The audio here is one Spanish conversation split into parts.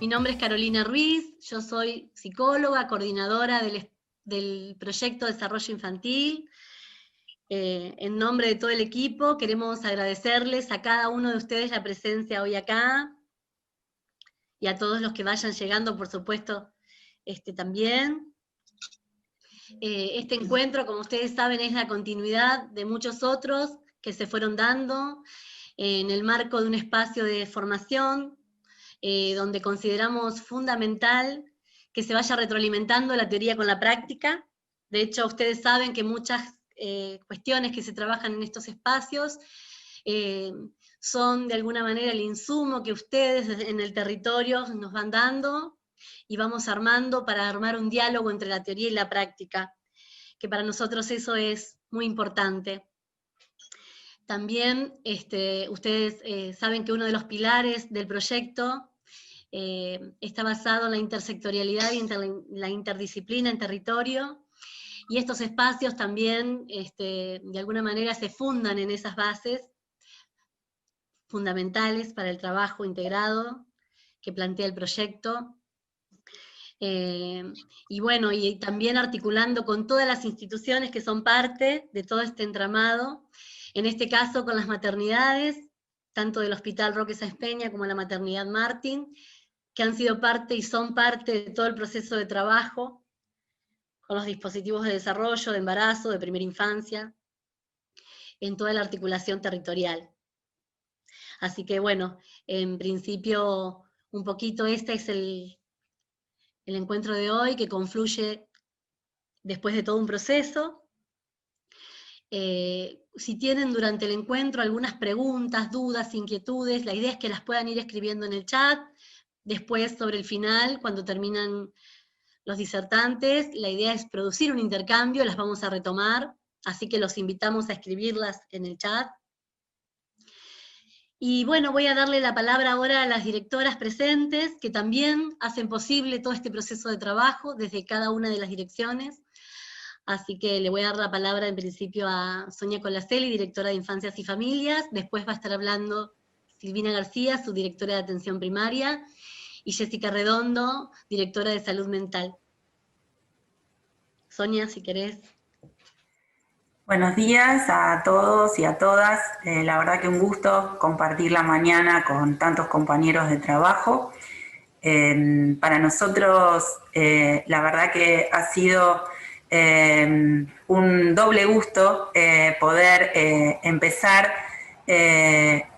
Mi nombre es Carolina Ruiz, yo soy psicóloga, coordinadora del proyecto Desarrollo Infantil. En nombre de todo el equipo queremos agradecerles a cada uno de ustedes la presencia hoy acá, y a todos los que vayan llegando, por supuesto, también. Este encuentro, como ustedes saben, es la continuidad de muchos otros que se fueron dando en el marco de un espacio de formación, donde consideramos fundamental que se vaya retroalimentando la teoría con la práctica. De hecho, ustedes saben que muchas cuestiones que se trabajan en estos espacios son de alguna manera el insumo que ustedes en el territorio nos van dando, y vamos armando para armar un diálogo entre la teoría y la práctica, que para nosotros eso es muy importante. También ustedes saben que uno de los pilares del proyecto está basado en la intersectorialidad y la interdisciplina en territorio, y estos espacios también de alguna manera se fundan en esas bases fundamentales para el trabajo integrado que plantea el proyecto. Y bueno, y también articulando con todas las instituciones que son parte de todo este entramado, en este caso con las maternidades, tanto del Hospital Roque Sáenz Peña como la Maternidad Martín, que han sido parte y son parte de todo el proceso de trabajo con los dispositivos de desarrollo, de embarazo, de primera infancia, en toda la articulación territorial. Así que bueno, en principio un poquito este es el encuentro de hoy, que confluye después de todo un proceso. Si tienen durante el encuentro algunas preguntas, dudas, inquietudes, la idea es que las puedan ir escribiendo en el chat. Después, sobre el final, cuando terminan los disertantes, la idea es producir un intercambio, las vamos a retomar, así que los invitamos a escribirlas en el chat. Y bueno, voy a darle la palabra ahora a las directoras presentes, que también hacen posible todo este proceso de trabajo desde cada una de las direcciones. Así que le voy a dar la palabra en principio a Sonia Colaseli, directora de Infancias y Familias. Después va a estar hablando Silvina García, su directora de Atención Primaria, y Jessica Redondo, directora de Salud Mental. Sonia, si querés. Buenos días a todos y a todas. La verdad que un gusto compartir la mañana con tantos compañeros de trabajo. Para nosotros, la verdad que ha sido un doble gusto poder empezar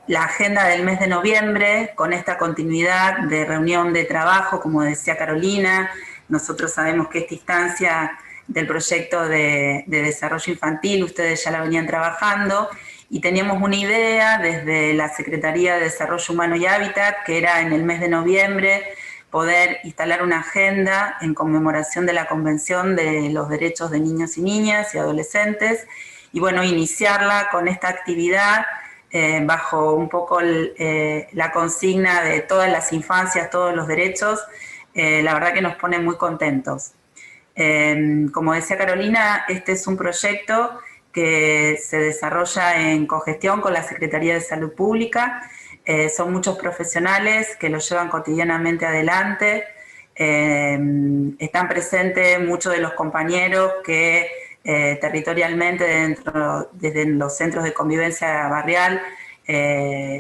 la agenda del mes de noviembre con esta continuidad de reunión de trabajo, como decía Carolina. Nosotros sabemos que esta instancia del proyecto de desarrollo infantil, ustedes ya la venían trabajando, y teníamos una idea desde la Secretaría de Desarrollo Humano y Hábitat, que era en el mes de noviembre poder instalar una agenda en conmemoración de la Convención de los Derechos de Niños y Niñas y Adolescentes, y bueno, iniciarla con esta actividad bajo un poco la consigna de todas las infancias, todos los derechos. La verdad que nos pone muy contentos. Como decía Carolina, este es un proyecto que se desarrolla en cogestión con la Secretaría de Salud Pública. Son muchos profesionales que lo llevan cotidianamente adelante. Están presentes muchos de los compañeros que territorialmente desde los centros de convivencia barrial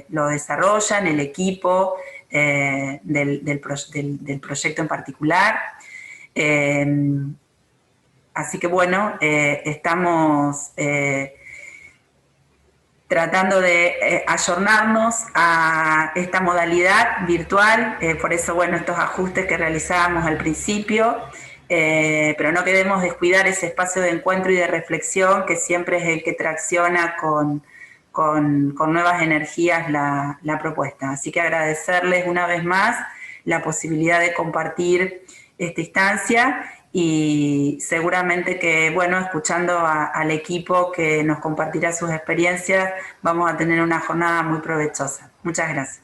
lo desarrollan, el equipo del proyecto en particular. Así que bueno, estamos tratando de ayornarnos a esta modalidad virtual, por eso bueno, estos ajustes que realizábamos al principio, pero no queremos descuidar ese espacio de encuentro y de reflexión que siempre es el que tracciona con nuevas energías la propuesta. Así que agradecerles una vez más la posibilidad de compartir esta instancia, y seguramente que, bueno, escuchando al equipo que nos compartirá sus experiencias, vamos a tener una jornada muy provechosa. Muchas gracias.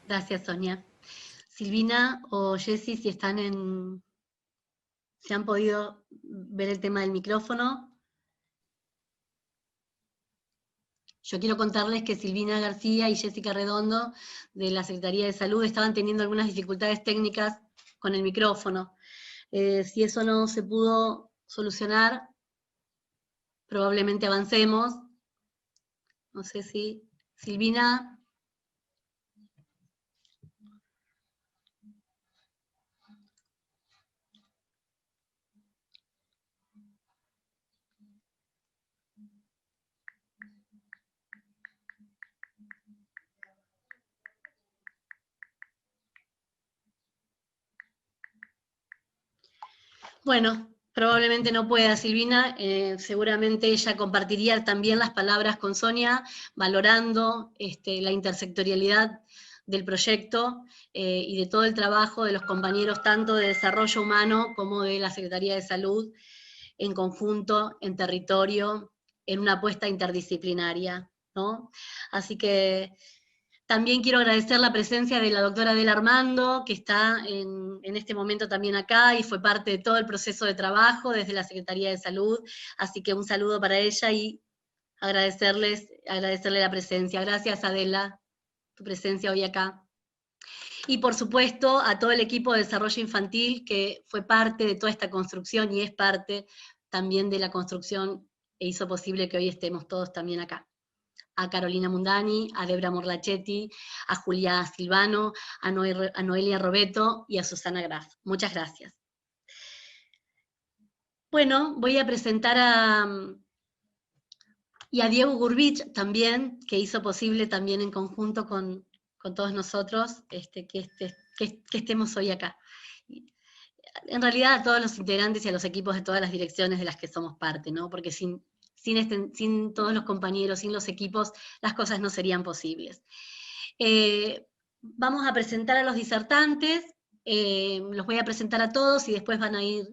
Gracias, Sonia. Silvina o Jessy, si han podido ver el tema del micrófono. Yo quiero contarles que Silvina García y Jessica Redondo, de la Secretaría de Salud, estaban teniendo algunas dificultades técnicas con el micrófono. Si eso no se pudo solucionar, probablemente avancemos. No sé si... Silvina... Bueno, probablemente no pueda Silvina, seguramente ella compartiría también las palabras con Sonia, valorando la intersectorialidad del proyecto y de todo el trabajo de los compañeros, tanto de desarrollo humano como de la Secretaría de Salud, en conjunto, en territorio, en una apuesta interdisciplinaria, ¿no? Así que también quiero agradecer la presencia de la doctora Adela Armando, que está en este momento también acá y fue parte de todo el proceso de trabajo desde la Secretaría de Salud, así que un saludo para ella y agradecerle la presencia. Gracias, Adela, tu presencia hoy acá. Y por supuesto a todo el equipo de desarrollo infantil que fue parte de toda esta construcción y es parte también de la construcción e hizo posible que hoy estemos todos también acá. A Carolina Mundani, a Debra Morlachetti, a Julia Silvano, a Noelia Robeto y a Susana Graf. Muchas gracias. Bueno, voy a presentar y a Diego Gurbich también, que hizo posible también en conjunto con todos nosotros que estemos hoy acá. En realidad a todos los integrantes y a los equipos de todas las direcciones de las que somos parte, ¿no? Porque sin todos los compañeros, sin los equipos, las cosas no serían posibles. Vamos a presentar a los disertantes, los voy a presentar a todos y después van a ir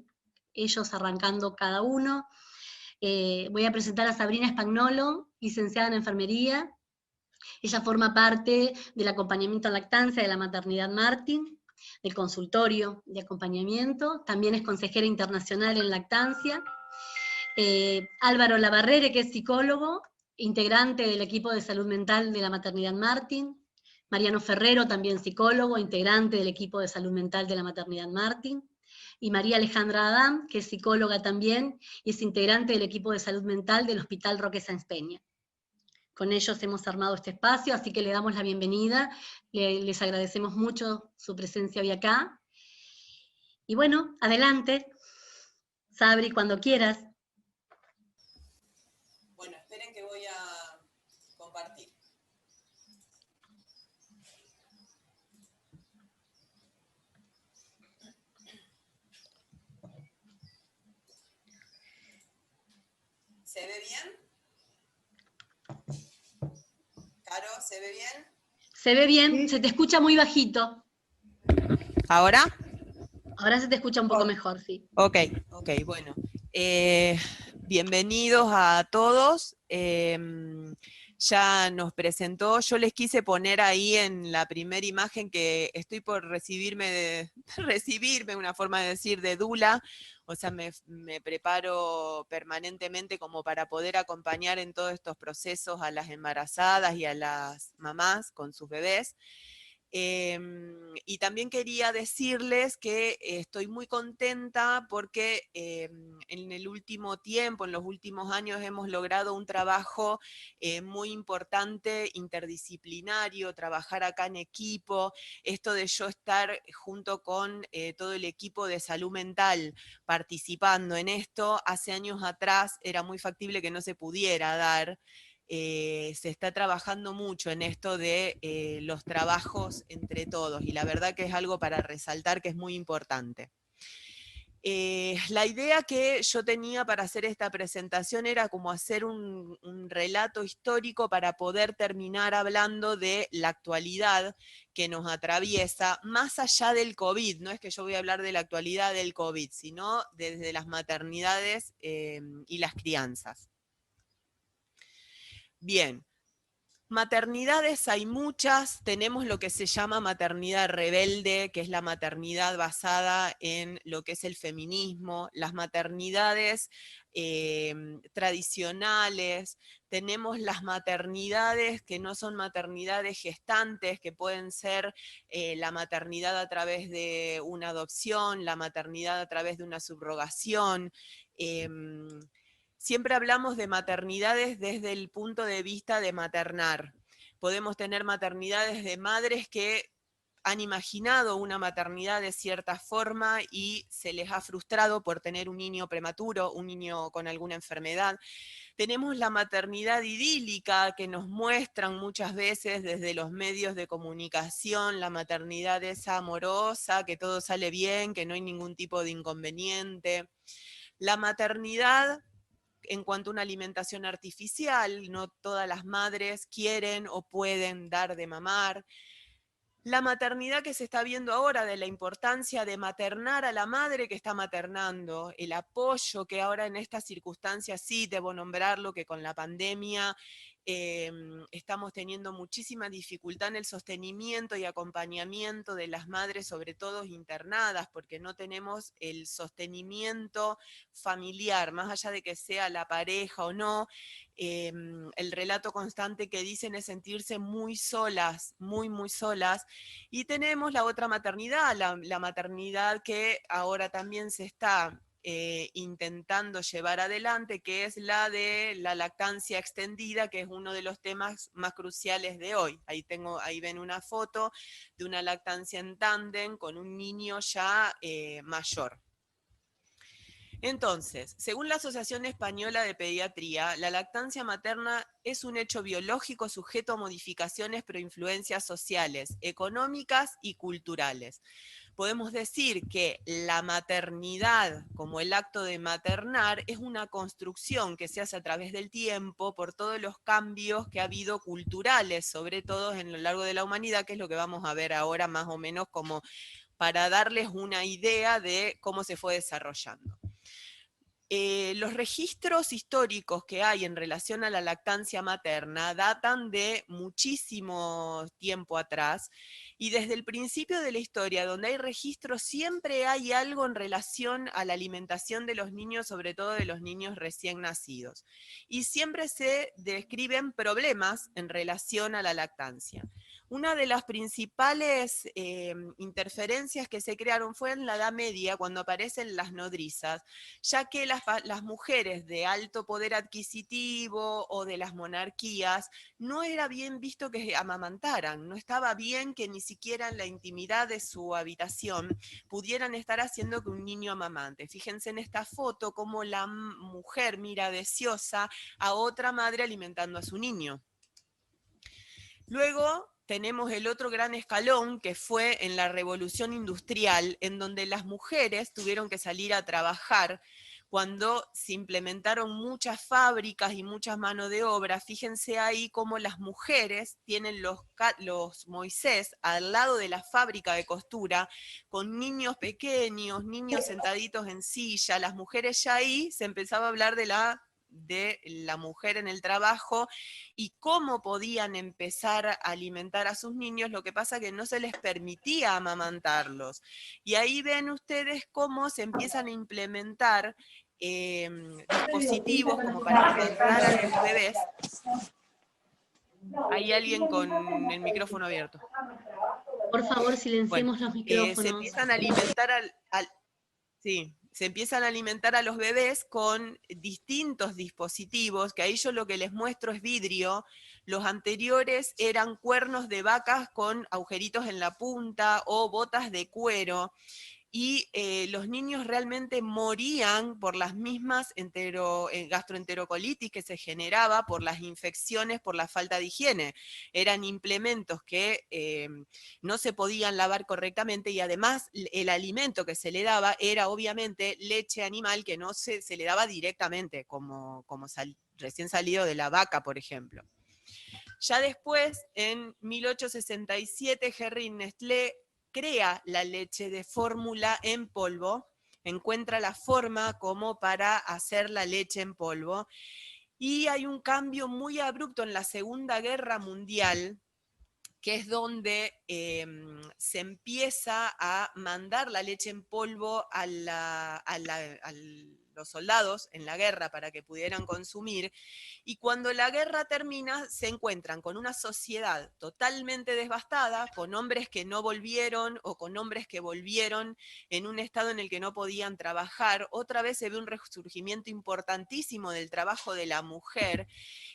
ellos arrancando cada uno. Voy a presentar a Sabrina Spagnolo, licenciada en enfermería. Ella forma parte del acompañamiento a lactancia de la maternidad Martín, del consultorio de acompañamiento, también es consejera internacional en lactancia. Álvaro Labarrere, que es psicólogo, integrante del equipo de salud mental de la maternidad Martín. Mariano Ferrero, también psicólogo, integrante del equipo de salud mental de la maternidad Martín. Y María Alejandra Adán, que es psicóloga también, y es integrante del equipo de salud mental del Hospital Roque Sáenz Peña. Con ellos hemos armado este espacio, así que le damos la bienvenida, les agradecemos mucho su presencia hoy acá. Y bueno, adelante, Sabri, cuando quieras. Bueno, esperen que voy a compartir. ¿Se ve bien? Caro, ¿se ve bien? Se ve bien, sí. Se te escucha muy bajito. ¿Ahora? Ahora se te escucha un poco mejor, sí. Ok, bueno. Bienvenidos a todos. Ya nos presentó, yo les quise poner ahí en la primera imagen que estoy por recibirme, una forma de decir, de dula, o sea, me preparo permanentemente como para poder acompañar en todos estos procesos a las embarazadas y a las mamás con sus bebés. Y también quería decirles que estoy muy contenta porque en el último tiempo, en los últimos años, hemos logrado un trabajo muy importante, interdisciplinario, trabajar acá en equipo, esto de yo estar junto con todo el equipo de salud mental participando en esto, hace años atrás era muy factible que no se pudiera dar. Se está trabajando mucho en esto de los trabajos entre todos y la verdad que es algo para resaltar que es muy importante. La idea que yo tenía para hacer esta presentación era como hacer un relato histórico para poder terminar hablando de la actualidad que nos atraviesa, más allá del COVID. No es que yo voy a hablar de la actualidad del COVID, sino desde las maternidades y las crianzas. Bien, Maternidades hay muchas, tenemos lo que se llama maternidad rebelde, que es la maternidad basada en lo que es el feminismo, las maternidades tradicionales, tenemos las maternidades que no son maternidades gestantes, que pueden ser la maternidad a través de una adopción, la maternidad a través de una subrogación. Siempre hablamos de maternidades desde el punto de vista de maternar. Podemos tener maternidades de madres que han imaginado una maternidad de cierta forma y se les ha frustrado por tener un niño prematuro, un niño con alguna enfermedad. Tenemos la maternidad idílica que nos muestran muchas veces desde los medios de comunicación, la maternidad esa amorosa, que todo sale bien, que no hay ningún tipo de inconveniente. La maternidad en cuanto a una alimentación artificial, no todas las madres quieren o pueden dar de mamar. La maternidad que se está viendo ahora, de la importancia de maternar a la madre que está maternando, el apoyo que ahora en estas circunstancias, sí, debo nombrarlo, que con la pandemia estamos teniendo muchísima dificultad en el sostenimiento y acompañamiento de las madres, sobre todo internadas, porque no tenemos el sostenimiento familiar, más allá de que sea la pareja o no. El relato constante que dicen es sentirse muy solas, muy, muy solas. Y tenemos la otra maternidad, la maternidad que ahora también se está intentando llevar adelante, que es la de la lactancia extendida, que es uno de los temas más cruciales de hoy. Ahí ven una foto de una lactancia en tándem con un niño ya mayor. Entonces, según la Asociación Española de Pediatría, la lactancia materna es un hecho biológico sujeto a modificaciones pero influencias sociales, económicas y culturales. Podemos decir que la maternidad, como el acto de maternar, es una construcción que se hace a través del tiempo por todos los cambios que ha habido culturales, sobre todo en lo largo de la humanidad, que es lo que vamos a ver ahora más o menos como para darles una idea de cómo se fue desarrollando. Los registros históricos que hay en relación a la lactancia materna datan de muchísimo tiempo atrás, y desde el principio de la historia, donde hay registros, siempre hay algo en relación a la alimentación de los niños, sobre todo de los niños recién nacidos. Y siempre se describen problemas en relación a la lactancia. Una de las principales interferencias que se crearon fue en la Edad Media, cuando aparecen las nodrizas, ya que las mujeres de alto poder adquisitivo o de las monarquías no era bien visto que amamantaran, no estaba bien que ni siquiera en la intimidad de su habitación pudieran estar haciendo que un niño amamante. Fíjense en esta foto cómo la mujer mira deseosa a otra madre alimentando a su niño. Luego tenemos el otro gran escalón, que fue en la Revolución Industrial, en donde las mujeres tuvieron que salir a trabajar cuando se implementaron muchas fábricas y muchas mano de obra. Fíjense ahí cómo las mujeres tienen los Moisés al lado de la fábrica de costura, con niños pequeños, niños sentaditos en silla. Las mujeres ya ahí se empezaba a hablar de la mujer en el trabajo y cómo podían empezar a alimentar a sus niños. Lo que pasa que no se les permitía amamantarlos. Y ahí ven ustedes cómo se empiezan a implementar dispositivos como para amamantar a los bebés. Hay alguien con el micrófono abierto. Por favor, silenciemos los micrófonos. Se empiezan a alimentar se empiezan a alimentar a los bebés con distintos dispositivos, que ahí yo lo que les muestro es vidrio. Los anteriores eran cuernos de vacas con agujeritos en la punta o botas de cuero. Y los niños realmente morían por las mismas gastroenterocolitis que se generaba por las infecciones, por la falta de higiene. Eran implementos que no se podían lavar correctamente, y además el alimento que se le daba era obviamente leche animal que no se le daba directamente, como recién salido de la vaca, por ejemplo. Ya después, en 1867, Henry Nestlé crea la leche de fórmula en polvo, encuentra la forma como para hacer la leche en polvo, Y hay un cambio muy abrupto en la Segunda Guerra Mundial, que es donde se empieza a mandar la leche en polvo a los soldados en la guerra para que pudieran consumir, y cuando la guerra termina se encuentran con una sociedad totalmente devastada, con hombres que no volvieron o con hombres que volvieron en un estado en el que no podían trabajar. Otra vez se ve un resurgimiento importantísimo del trabajo de la mujer,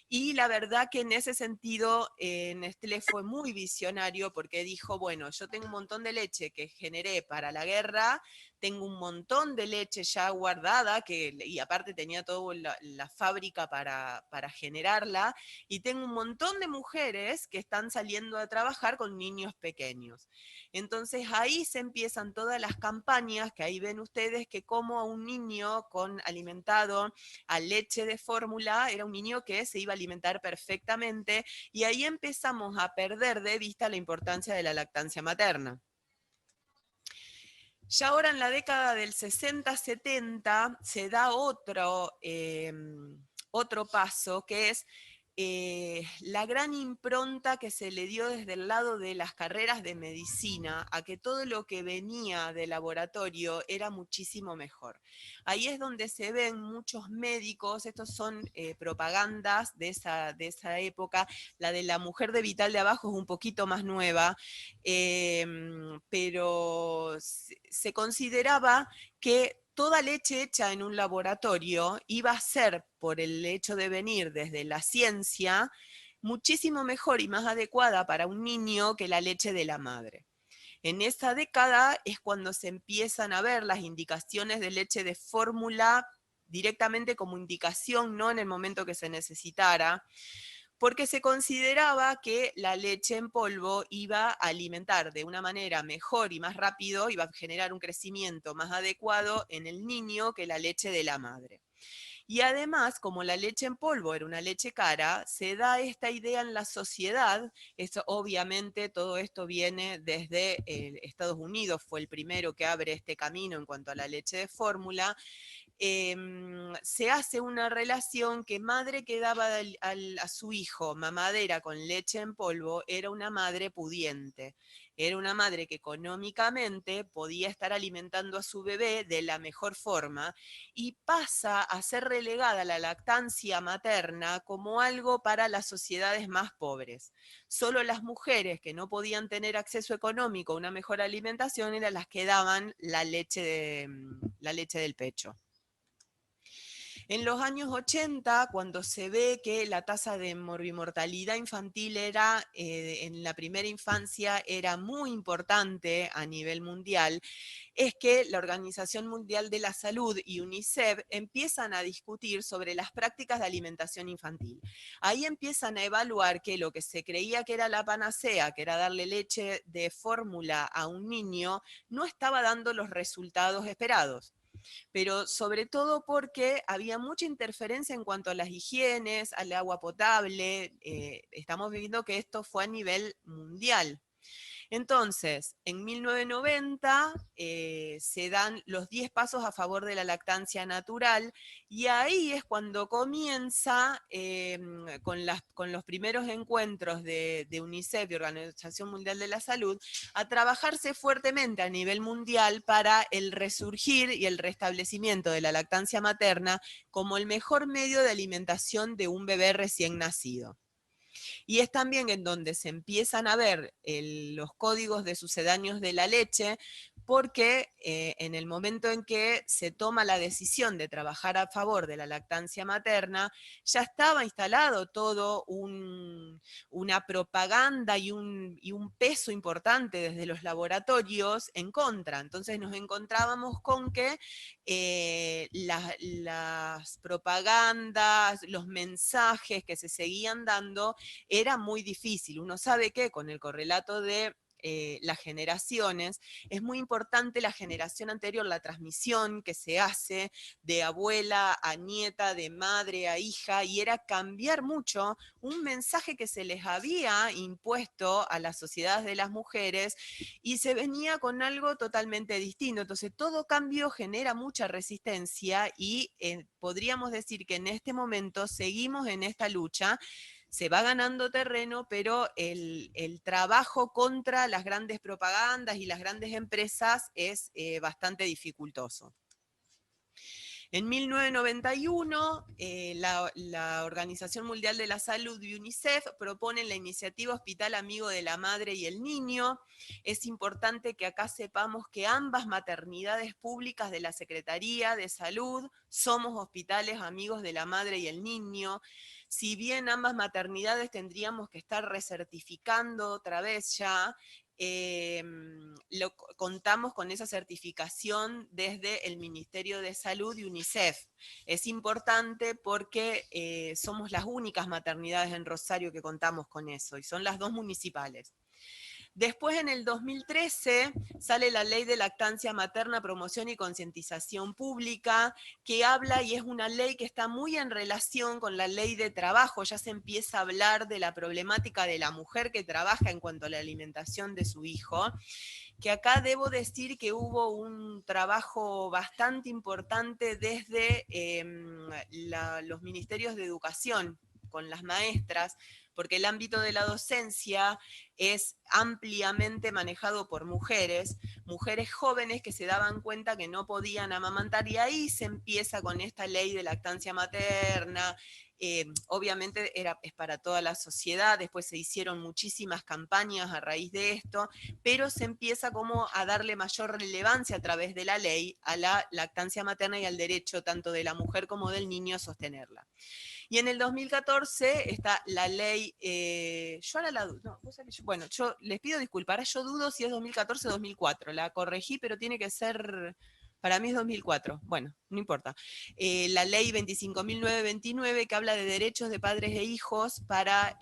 y la verdad que en ese sentido Nestlé fue muy visionario porque dijo, bueno, yo tengo un montón de leche que generé para la guerra, tengo un montón de leche ya guardada, y aparte tenía toda la fábrica para generarla, y tengo un montón de mujeres que están saliendo a trabajar con niños pequeños. Entonces ahí se empiezan todas las campañas, que ahí ven ustedes que como a un niño alimentado a leche de fórmula, era un niño que se iba a alimentar perfectamente, y ahí empezamos a perder de vista la importancia de la lactancia materna. Ya ahora en la década del 60-70 se da otro paso, que es la gran impronta que se le dio desde el lado de las carreras de medicina a que todo lo que venía de laboratorio era muchísimo mejor. Ahí es donde se ven muchos médicos, estos son propagandas de esa época, la de la mujer de Vital de Abajo es un poquito más nueva, pero se consideraba que toda leche hecha en un laboratorio iba a ser, por el hecho de venir desde la ciencia, muchísimo mejor y más adecuada para un niño que la leche de la madre. En esa década es cuando se empiezan a ver las indicaciones de leche de fórmula directamente como indicación, no en el momento que se necesitara, porque se consideraba que la leche en polvo iba a alimentar de una manera mejor y más rápido, iba a generar un crecimiento más adecuado en el niño que la leche de la madre. Y además, como la leche en polvo era una leche cara, se da esta idea en la sociedad, obviamente todo esto viene desde Estados Unidos, fue el primero que abre este camino en cuanto a la leche de fórmula. Se hace una relación que madre que daba a su hijo mamadera con leche en polvo era una madre pudiente, era una madre que económicamente podía estar alimentando a su bebé de la mejor forma, y pasa a ser relegada la lactancia materna como algo para las sociedades más pobres. Solo las mujeres que no podían tener acceso económico a una mejor alimentación eran las que daban la leche del pecho. En los años 80, cuando se ve que la tasa de morbimortalidad infantil en la primera infancia era muy importante a nivel mundial, es que la Organización Mundial de la Salud y UNICEF empiezan a discutir sobre las prácticas de alimentación infantil. Ahí empiezan a evaluar que lo que se creía que era la panacea, que era darle leche de fórmula a un niño, no estaba dando los resultados esperados, pero sobre todo porque había mucha interferencia en cuanto a las higienes, al agua potable. Estamos viendo que esto fue a nivel mundial. Entonces, en 1990 se dan los 10 pasos a favor de la lactancia natural, y ahí es cuando comienza con los primeros encuentros de UNICEF y Organización Mundial de la Salud a trabajarse fuertemente a nivel mundial para el resurgir y el restablecimiento de la lactancia materna como el mejor medio de alimentación de un bebé recién nacido. Y es también en donde se empiezan a ver los códigos de sucedáneos de la leche, porque en el momento en que se toma la decisión de trabajar a favor de la lactancia materna, ya estaba instalado todo una propaganda y un peso importante desde los laboratorios en contra. Entonces nos encontrábamos con que las propagandas, los mensajes que se seguían dando, era muy difícil. Uno sabe que con el correlato de las generaciones, es muy importante la generación anterior, la transmisión que se hace de abuela a nieta, de madre a hija, y era cambiar mucho un mensaje que se les había impuesto a las sociedades de las mujeres y se venía con algo totalmente distinto. Entonces todo cambio genera mucha resistencia y podríamos decir que en este momento seguimos en esta lucha. Se va ganando terreno, pero el trabajo contra las grandes propagandas y las grandes empresas es bastante dificultoso. En 1991, la Organización Mundial de la Salud y UNICEF proponen la iniciativa Hospital Amigo de la Madre y el Niño. Es importante que acá sepamos que ambas maternidades públicas de la Secretaría de Salud somos hospitales amigos de la madre y el niño. Si bien ambas maternidades tendríamos que estar recertificando otra vez ya, contamos con esa certificación desde el Ministerio de Salud y UNICEF. Es importante porque somos las únicas maternidades en Rosario que contamos con eso, y son las 2 municipales. Después, en el 2013, sale la Ley de Lactancia Materna, Promoción y Concientización Pública, que habla, y es una ley que está muy en relación con la ley de trabajo. Ya se empieza a hablar de la problemática de la mujer que trabaja en cuanto a la alimentación de su hijo, que acá debo decir que hubo un trabajo bastante importante desde los ministerios de educación, con las maestras, porque el ámbito de la docencia es ampliamente manejado por mujeres jóvenes que se daban cuenta que no podían amamantar, y ahí se empieza con esta ley de lactancia materna. Obviamente es para toda la sociedad, después se hicieron muchísimas campañas a raíz de esto, pero se empieza como a darle mayor relevancia a través de la ley a la lactancia materna y al derecho tanto de la mujer como del niño a sostenerla. Y en el 2014 está la ley, yo ahora la dudo, no, bueno, yo les pido disculpas, ahora yo dudo si es 2014 o 2004, la corregí, pero tiene que ser, para mí es 2004, bueno, no importa. La ley 25.929 que habla de derechos de padres e hijos para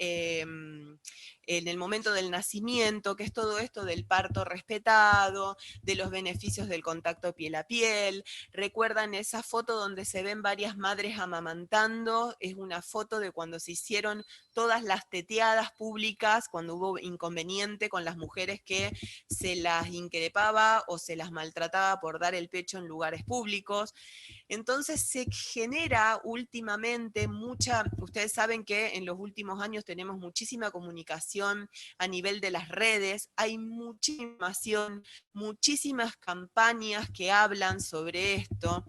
en el momento del nacimiento, que es todo esto del parto respetado, de los beneficios del contacto piel a piel. ¿Recuerdan esa foto donde se ven varias madres amamantando? Es una foto de cuando se hicieron todas las teteadas públicas, cuando hubo inconveniente con las mujeres que se las increpaba o se las maltrataba por dar el pecho en lugares públicos. Entonces se genera últimamente mucha, ustedes saben que en los últimos años tenemos muchísima comunicación a nivel de las redes, hay muchísimas campañas que hablan sobre esto,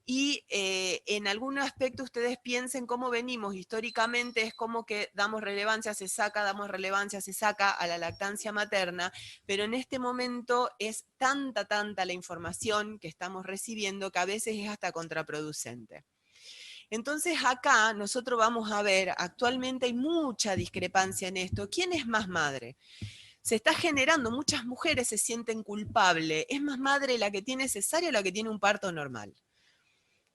y en algún aspecto ustedes piensen cómo venimos históricamente, es como que damos relevancia, se saca, damos relevancia, se saca a la lactancia materna, pero en este momento es tanta la información que estamos recibiendo que a veces es hasta contraproducente. Entonces acá nosotros vamos a ver, actualmente hay mucha discrepancia en esto. ¿Quién es más madre? Se está generando, muchas mujeres se sienten culpables. ¿Es más madre la que tiene cesárea o la que tiene un parto normal?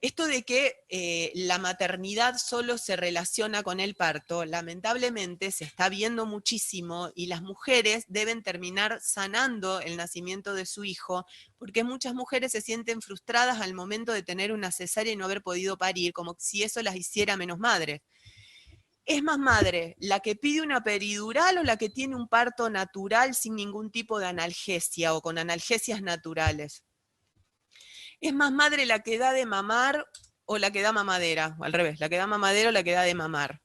Esto de que la maternidad solo se relaciona con el parto, lamentablemente se está viendo muchísimo, y las mujeres deben terminar sanando el nacimiento de su hijo, porque muchas mujeres se sienten frustradas al momento de tener una cesárea y no haber podido parir, como si eso las hiciera menos madres. ¿Es más madre la que pide una peridural o la que tiene un parto natural sin ningún tipo de analgesia o con analgesias naturales? ¿Es más madre la que da de mamar o la que da mamadera? O al revés, la que da mamadera o la que da de mamar.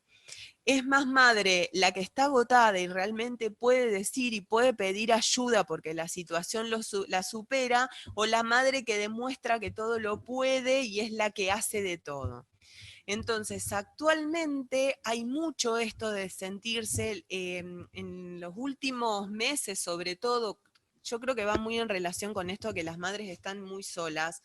¿Es más madre la que está agotada y realmente puede decir y puede pedir ayuda porque la situación la supera, o la madre que demuestra que todo lo puede y es la que hace de todo? Entonces, actualmente hay mucho esto de sentirse, en los últimos meses sobre todo, yo creo que va muy en relación con esto que las madres están muy solas.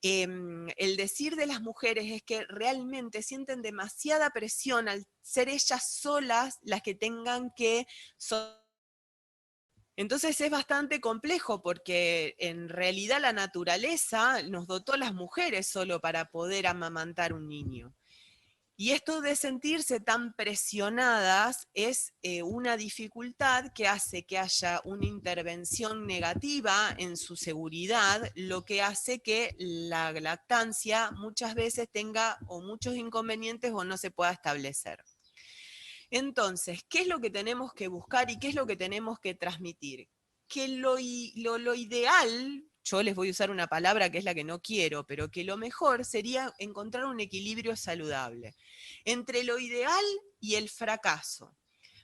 El decir de las mujeres es que realmente sienten demasiada presión al ser ellas solas las que tengan que... Entonces es bastante complejo porque en realidad la naturaleza nos dotó a las mujeres solo para poder amamantar un niño. Y esto de sentirse tan presionadas es una dificultad que hace que haya una intervención negativa en su seguridad, lo que hace que la lactancia muchas veces tenga o muchos inconvenientes o no se pueda establecer. Entonces, ¿qué es lo que tenemos que buscar y qué es lo que tenemos que transmitir? Que lo ideal, yo les voy a usar una palabra que es la que no quiero, pero que lo mejor sería encontrar un equilibrio saludable entre lo ideal y el fracaso.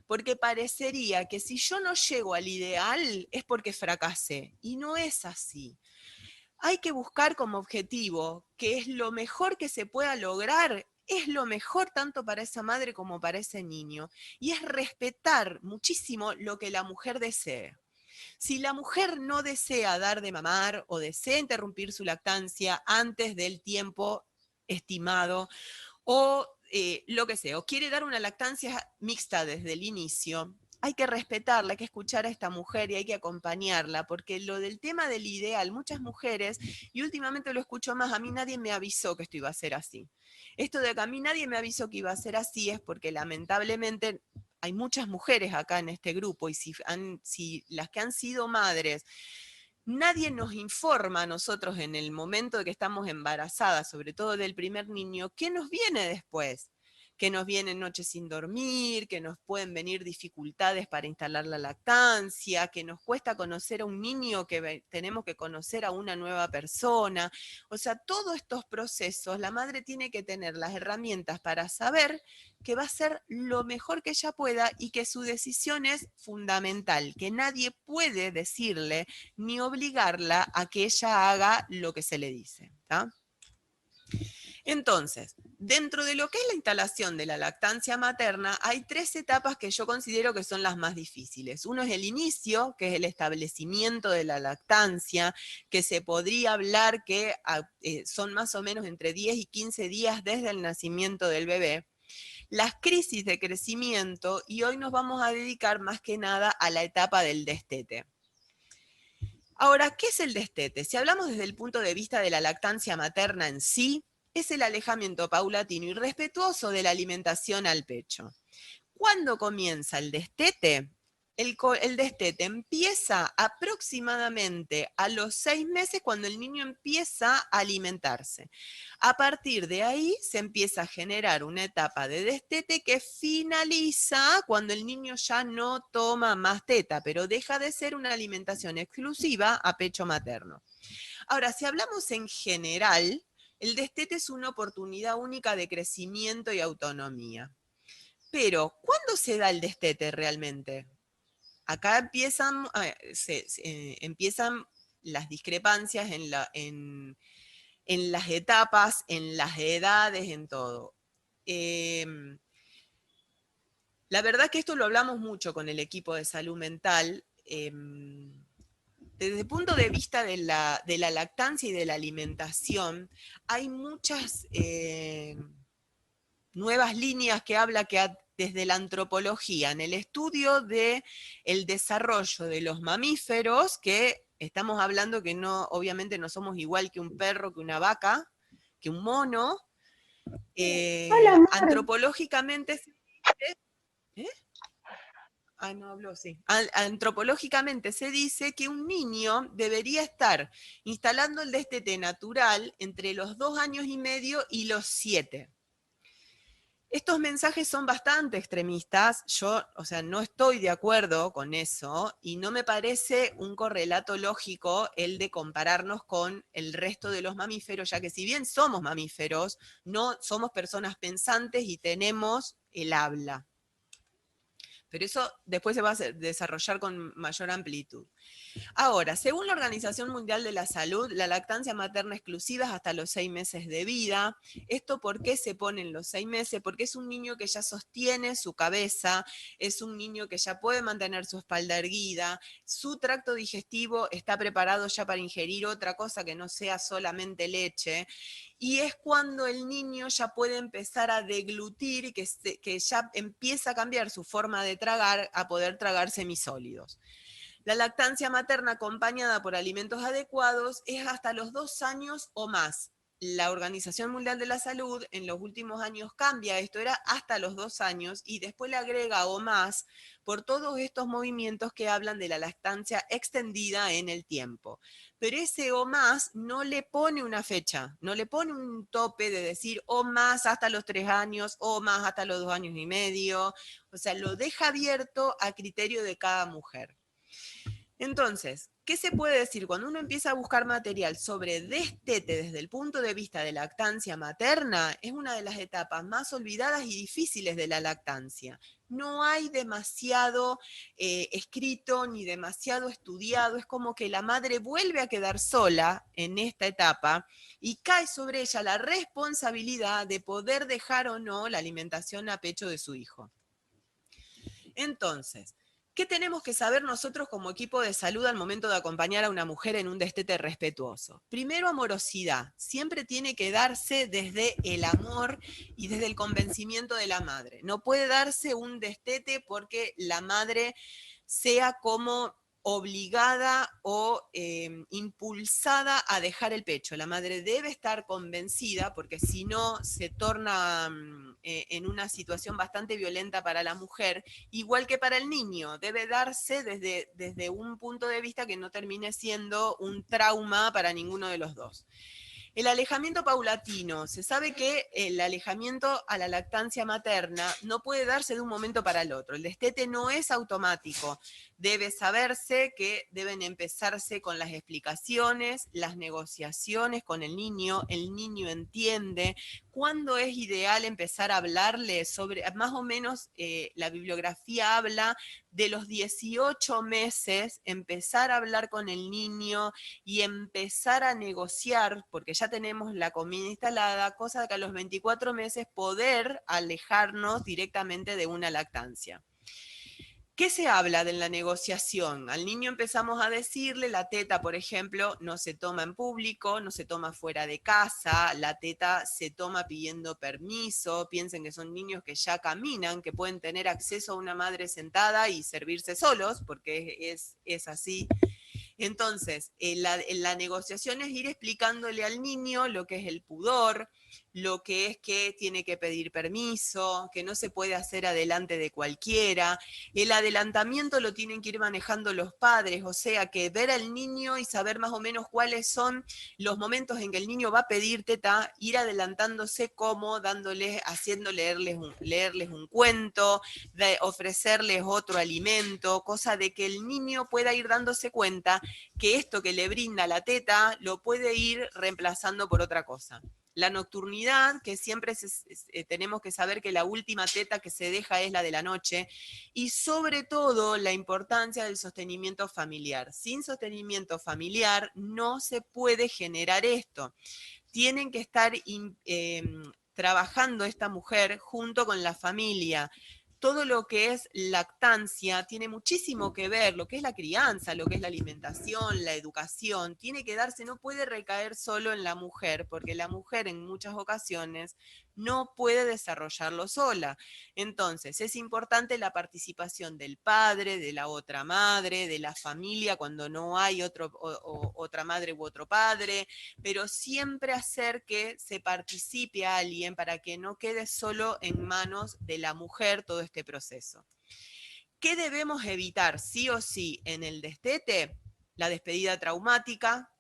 Porque parecería que si yo no llego al ideal es porque fracasé, y no es así. Hay que buscar como objetivo que es lo mejor que se pueda lograr, es lo mejor tanto para esa madre como para ese niño, y es respetar muchísimo lo que la mujer desee. Si la mujer no desea dar de mamar o desea interrumpir su lactancia antes del tiempo estimado, o lo que sea, o quiere dar una lactancia mixta desde el inicio, hay que respetarla, hay que escuchar a esta mujer y hay que acompañarla, porque lo del tema del ideal, muchas mujeres, y últimamente lo escucho más, a mí nadie me avisó que esto iba a ser así. Esto de que a mí nadie me avisó que iba a ser así es porque lamentablemente hay muchas mujeres acá en este grupo, y si las que han sido madres, nadie nos informa a nosotros en el momento de que estamos embarazadas, sobre todo del primer niño, qué nos viene después. Que nos vienen noches sin dormir, que nos pueden venir dificultades para instalar la lactancia, que nos cuesta conocer a un niño, que tenemos que conocer a una nueva persona. O sea, todos estos procesos, la madre tiene que tener las herramientas para saber que va a hacer lo mejor que ella pueda y que su decisión es fundamental, que nadie puede decirle ni obligarla a que ella haga lo que se le dice. ¿tá? Entonces, dentro de lo que es la instalación de la lactancia materna, hay 3 etapas que yo considero que son las más difíciles. Uno es el inicio, que es el establecimiento de la lactancia, que se podría hablar que son más o menos entre 10 y 15 días desde el nacimiento del bebé. Las crisis de crecimiento, y hoy nos vamos a dedicar más que nada a la etapa del destete. Ahora, ¿qué es el destete? Si hablamos desde el punto de vista de la lactancia materna en sí, es el alejamiento paulatino y respetuoso de la alimentación al pecho. ¿Cuándo comienza el destete? El destete empieza aproximadamente a los 6 meses cuando el niño empieza a alimentarse. A partir de ahí se empieza a generar una etapa de destete que finaliza cuando el niño ya no toma más teta, pero deja de ser una alimentación exclusiva a pecho materno. Ahora, si hablamos en general, el destete es una oportunidad única de crecimiento y autonomía. Pero, ¿cuándo se da el destete realmente? Acá empiezan las discrepancias en las etapas, en las edades, en todo. La verdad que esto lo hablamos mucho con el equipo de salud mental. Desde el punto de vista de la lactancia y de la alimentación, hay muchas nuevas líneas que habla que desde la antropología, en el estudio del desarrollo de los mamíferos, que estamos hablando que no, obviamente no somos igual que un perro, que una vaca, que un mono, antropológicamente se dice, no habló, sí. Antropológicamente se dice que un niño debería estar instalando el destete natural entre los 2 años y medio y los 7. Estos mensajes son bastante extremistas, yo, no estoy de acuerdo con eso y no me parece un correlato lógico el de compararnos con el resto de los mamíferos, ya que si bien somos mamíferos, no somos personas pensantes y tenemos el habla. Pero eso después se va a desarrollar con mayor amplitud. Ahora, según la Organización Mundial de la Salud, la lactancia materna exclusiva es hasta los 6 meses de vida. ¿Esto por qué se pone en los 6 meses? Porque es un niño que ya sostiene su cabeza, es un niño que ya puede mantener su espalda erguida, su tracto digestivo está preparado ya para ingerir otra cosa que no sea solamente leche, y es cuando el niño ya puede empezar a deglutir y que ya empieza a cambiar su forma de tragar, a poder tragar semisólidos. La lactancia materna acompañada por alimentos adecuados es hasta los 2 años o más. la Organización Mundial de la Salud en los últimos años cambia, esto era hasta los 2 años, y después le agrega o más por todos estos movimientos que hablan de la lactancia extendida en el tiempo. Pero ese o más no le pone una fecha, no le pone un tope de decir o más hasta los 3 años, o más hasta los 2 años y medio, o sea, lo deja abierto a criterio de cada mujer. Entonces, ¿qué se puede decir? Cuando uno empieza a buscar material sobre destete desde el punto de vista de lactancia materna, es una de las etapas más olvidadas y difíciles de la lactancia. No hay demasiado escrito ni demasiado estudiado, es como que la madre vuelve a quedar sola en esta etapa y cae sobre ella la responsabilidad de poder dejar o no la alimentación a pecho de su hijo. Entonces, ¿qué tenemos que saber nosotros como equipo de salud al momento de acompañar a una mujer en un destete respetuoso? Primero, amorosidad. Siempre tiene que darse desde el amor y desde el convencimiento de la madre. No puede darse un destete porque la madre sea como obligada o impulsada a dejar el pecho. La madre debe estar convencida porque si no se torna en una situación bastante violenta para la mujer, igual que para el niño. Debe darse desde un punto de vista que no termine siendo un trauma para ninguno de los dos. El alejamiento paulatino. Se sabe que el alejamiento a la lactancia materna no puede darse de un momento para el otro. El destete no es automático. Debe saberse que deben empezarse con las explicaciones, las negociaciones con el niño entiende cuándo es ideal empezar a hablarle sobre, más o menos la bibliografía habla de los 18 meses, empezar a hablar con el niño y empezar a negociar, porque ya tenemos la comida instalada, cosa de que a los 24 meses poder alejarnos directamente de una lactancia. ¿Qué se habla de la negociación? Al niño empezamos a decirle, la teta, por ejemplo, no se toma en público, no se toma fuera de casa, la teta se toma pidiendo permiso, piensen que son niños que ya caminan, que pueden tener acceso a una madre sentada y servirse solos, porque es así. Entonces, la negociación es ir explicándole al niño lo que es el pudor, lo que es que tiene que pedir permiso, que no se puede hacer adelante de cualquiera. El adelantamiento lo tienen que ir manejando los padres, o sea que ver al niño y saber más o menos cuáles son los momentos en que el niño va a pedir teta, ir adelantándose como dándoles, haciendo leerles un cuento, de ofrecerles otro alimento, cosa de que el niño pueda ir dándose cuenta que esto que le brinda la teta lo puede ir reemplazando por otra cosa. La nocturnidad, que siempre tenemos que saber que la última teta que se deja es la de la noche, y sobre todo la importancia del sostenimiento familiar. Sin sostenimiento familiar no se puede generar esto. Tienen que estar trabajando esta mujer junto con la familia. Todo lo que es lactancia tiene muchísimo que ver, lo que es la crianza, lo que es la alimentación, la educación, tiene que darse, no puede recaer solo en la mujer, porque la mujer en muchas ocasiones no puede desarrollarlo sola. Entonces, es importante la participación del padre, de la otra madre, de la familia cuando no hay otra madre u otro padre, pero siempre hacer que se participe a alguien para que no quede solo en manos de la mujer todo este proceso. ¿Qué debemos evitar sí o sí en el destete? La despedida traumática,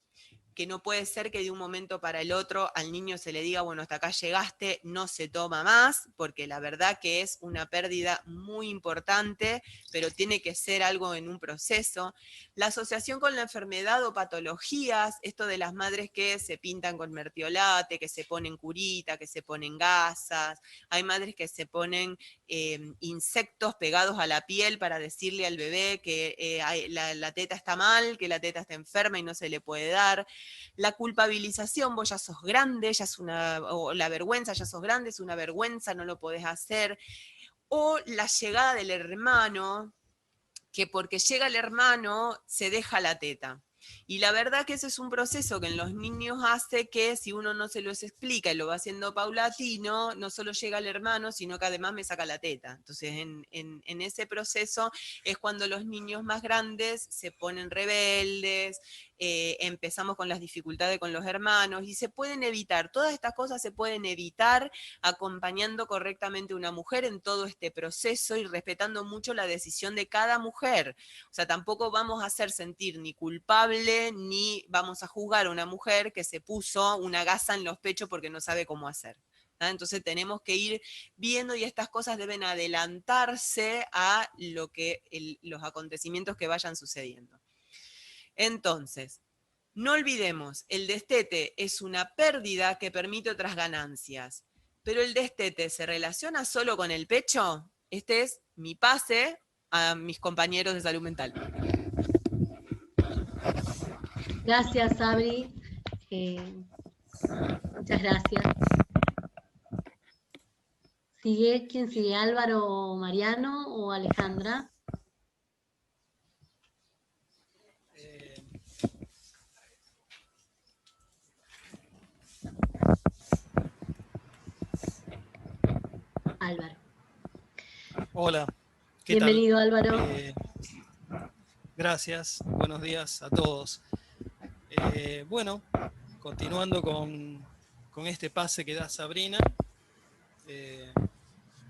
que no puede ser que de un momento para el otro al niño se le diga, bueno, hasta acá llegaste, no se toma más, porque la verdad que es una pérdida muy importante, pero tiene que ser algo en un proceso. La asociación con la enfermedad o patologías, esto de las madres que se pintan con mertiolate, que se ponen curita, que se ponen gasas, hay madres que se ponen insectos pegados a la piel para decirle al bebé que la teta está mal, que la teta está enferma y no se le puede dar. La culpabilización, vos ya sos grande, o la vergüenza, ya sos grande, es una vergüenza, no lo podés hacer. O la llegada del hermano, que porque llega el hermano se deja la teta. Y la verdad que ese es un proceso que en los niños hace que si uno no se los explica y lo va haciendo paulatino, no solo llega el hermano, sino que además me saca la teta. Entonces en ese proceso es cuando los niños más grandes se ponen rebeldes, empezamos con las dificultades con los hermanos, y se pueden evitar, todas estas cosas se pueden evitar acompañando correctamente a una mujer en todo este proceso y respetando mucho la decisión de cada mujer. O sea, tampoco vamos a hacer sentir ni culpable, ni vamos a juzgar a una mujer que se puso una gasa en los pechos porque no sabe cómo hacer. Entonces tenemos que ir viendo, y estas cosas deben adelantarse a los acontecimientos que vayan sucediendo. Entonces, no olvidemos, el destete es una pérdida que permite otras ganancias, pero el destete se relaciona solo con el pecho. Este es mi pase a mis compañeros de salud mental. Gracias, Sabri. Muchas gracias. ¿Quién sigue? ¿Álvaro, Mariano o Alejandra? Álvaro. Hola. ¿Qué Bienvenido, tal? Álvaro. Gracias. Buenos días a todos. Bueno, continuando con este pase que da Sabrina.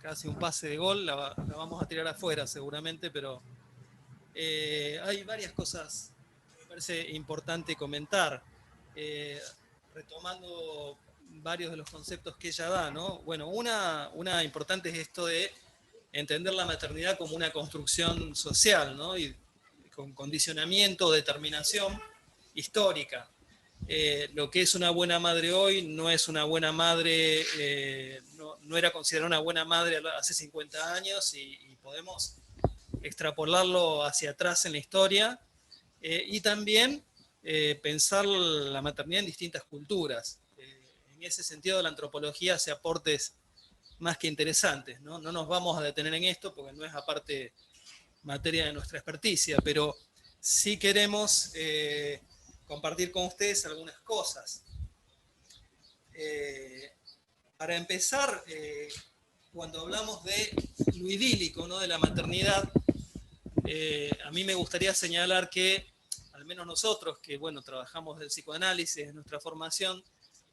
Casi un pase de gol, la vamos a tirar afuera seguramente, pero hay varias cosas que me parece importante comentar. Retomando varios de los conceptos que ella da, ¿no? Bueno, una importante es esto de entender la maternidad como una construcción social, ¿no? Y con condicionamiento, determinación histórica. Lo que es una buena madre hoy no es una buena madre, no era considerada una buena madre hace 50 años, y podemos extrapolarlo hacia atrás en la historia, y también pensar la maternidad en distintas culturas. En ese sentido, la antropología hace aportes más que interesantes, ¿no? No nos vamos a detener en esto porque no es aparte materia de nuestra experticia, pero sí queremos compartir con ustedes algunas cosas. Para empezar, cuando hablamos de lo idílico, ¿no?, de la maternidad, a mí me gustaría señalar que, al menos nosotros, que bueno, trabajamos del psicoanálisis, en nuestra formación,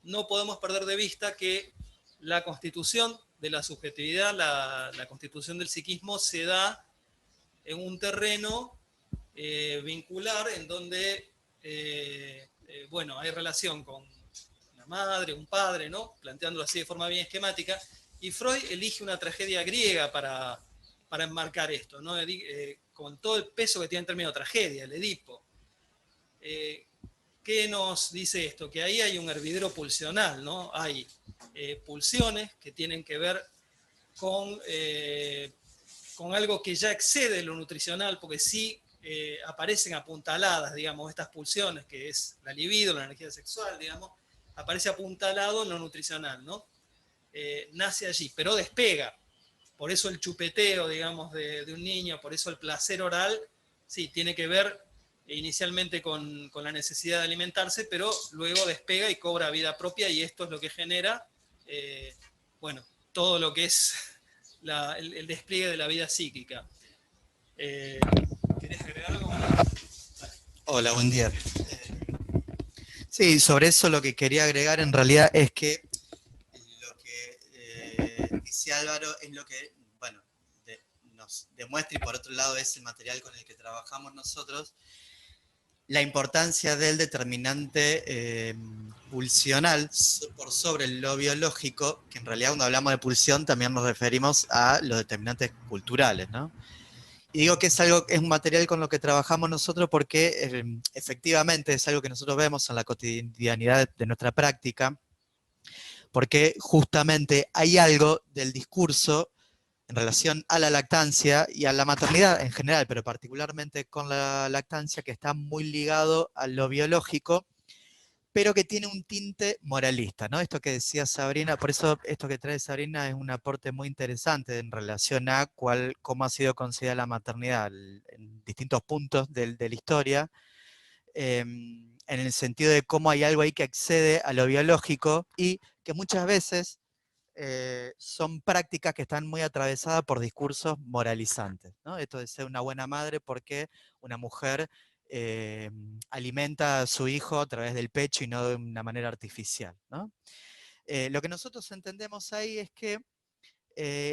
no podemos perder de vista que la constitución de la subjetividad, la constitución del psiquismo, se da en un terreno vincular en donde bueno, hay relación con una madre, un padre, ¿no?, planteándolo así de forma bien esquemática, y Freud elige una tragedia griega para enmarcar esto, ¿no? Con todo el peso que tiene en términos de tragedia, el Edipo. ¿Qué nos dice esto? Que ahí hay un hervidero pulsional, ¿no? Hay pulsiones que tienen que ver con algo que ya excede lo nutricional, porque sí aparecen apuntaladas, digamos, estas pulsiones, que es la libido, la energía sexual, digamos, aparece apuntalado en lo nutricional, ¿no? Nace allí, pero despega. Por eso el chupeteo, digamos, de un niño, por eso el placer oral, sí, tiene que ver inicialmente con la necesidad de alimentarse, pero luego despega y cobra vida propia, y esto es lo que genera, bueno, todo lo que es el despliegue de la vida psíquica. ¿Querés agregar algo? Hola, buen día. Sí, sobre eso lo que quería agregar en realidad es que lo que dice Álvaro es lo que, bueno, nos demuestra, y por otro lado es el material con el que trabajamos nosotros, la importancia del determinante pulsional por sobre lo biológico, que en realidad cuando hablamos de pulsión también nos referimos a los determinantes culturales, ¿no? Y digo que es un material con lo que trabajamos nosotros porque efectivamente es algo que nosotros vemos en la cotidianidad de nuestra práctica, porque justamente hay algo del discurso en relación a la lactancia y a la maternidad en general, pero particularmente con la lactancia, que está muy ligado a lo biológico, pero que tiene un tinte moralista, ¿no? Esto que decía Sabrina, por eso esto que trae Sabrina es un aporte muy interesante en relación a cómo ha sido considerada la maternidad en distintos puntos de la historia, en el sentido de cómo hay algo ahí que accede a lo biológico y que muchas veces son prácticas que están muy atravesadas por discursos moralizantes, ¿no? Esto de ser una buena madre porque una mujer alimenta a su hijo a través del pecho y no de una manera artificial, ¿no? Lo que nosotros entendemos ahí es que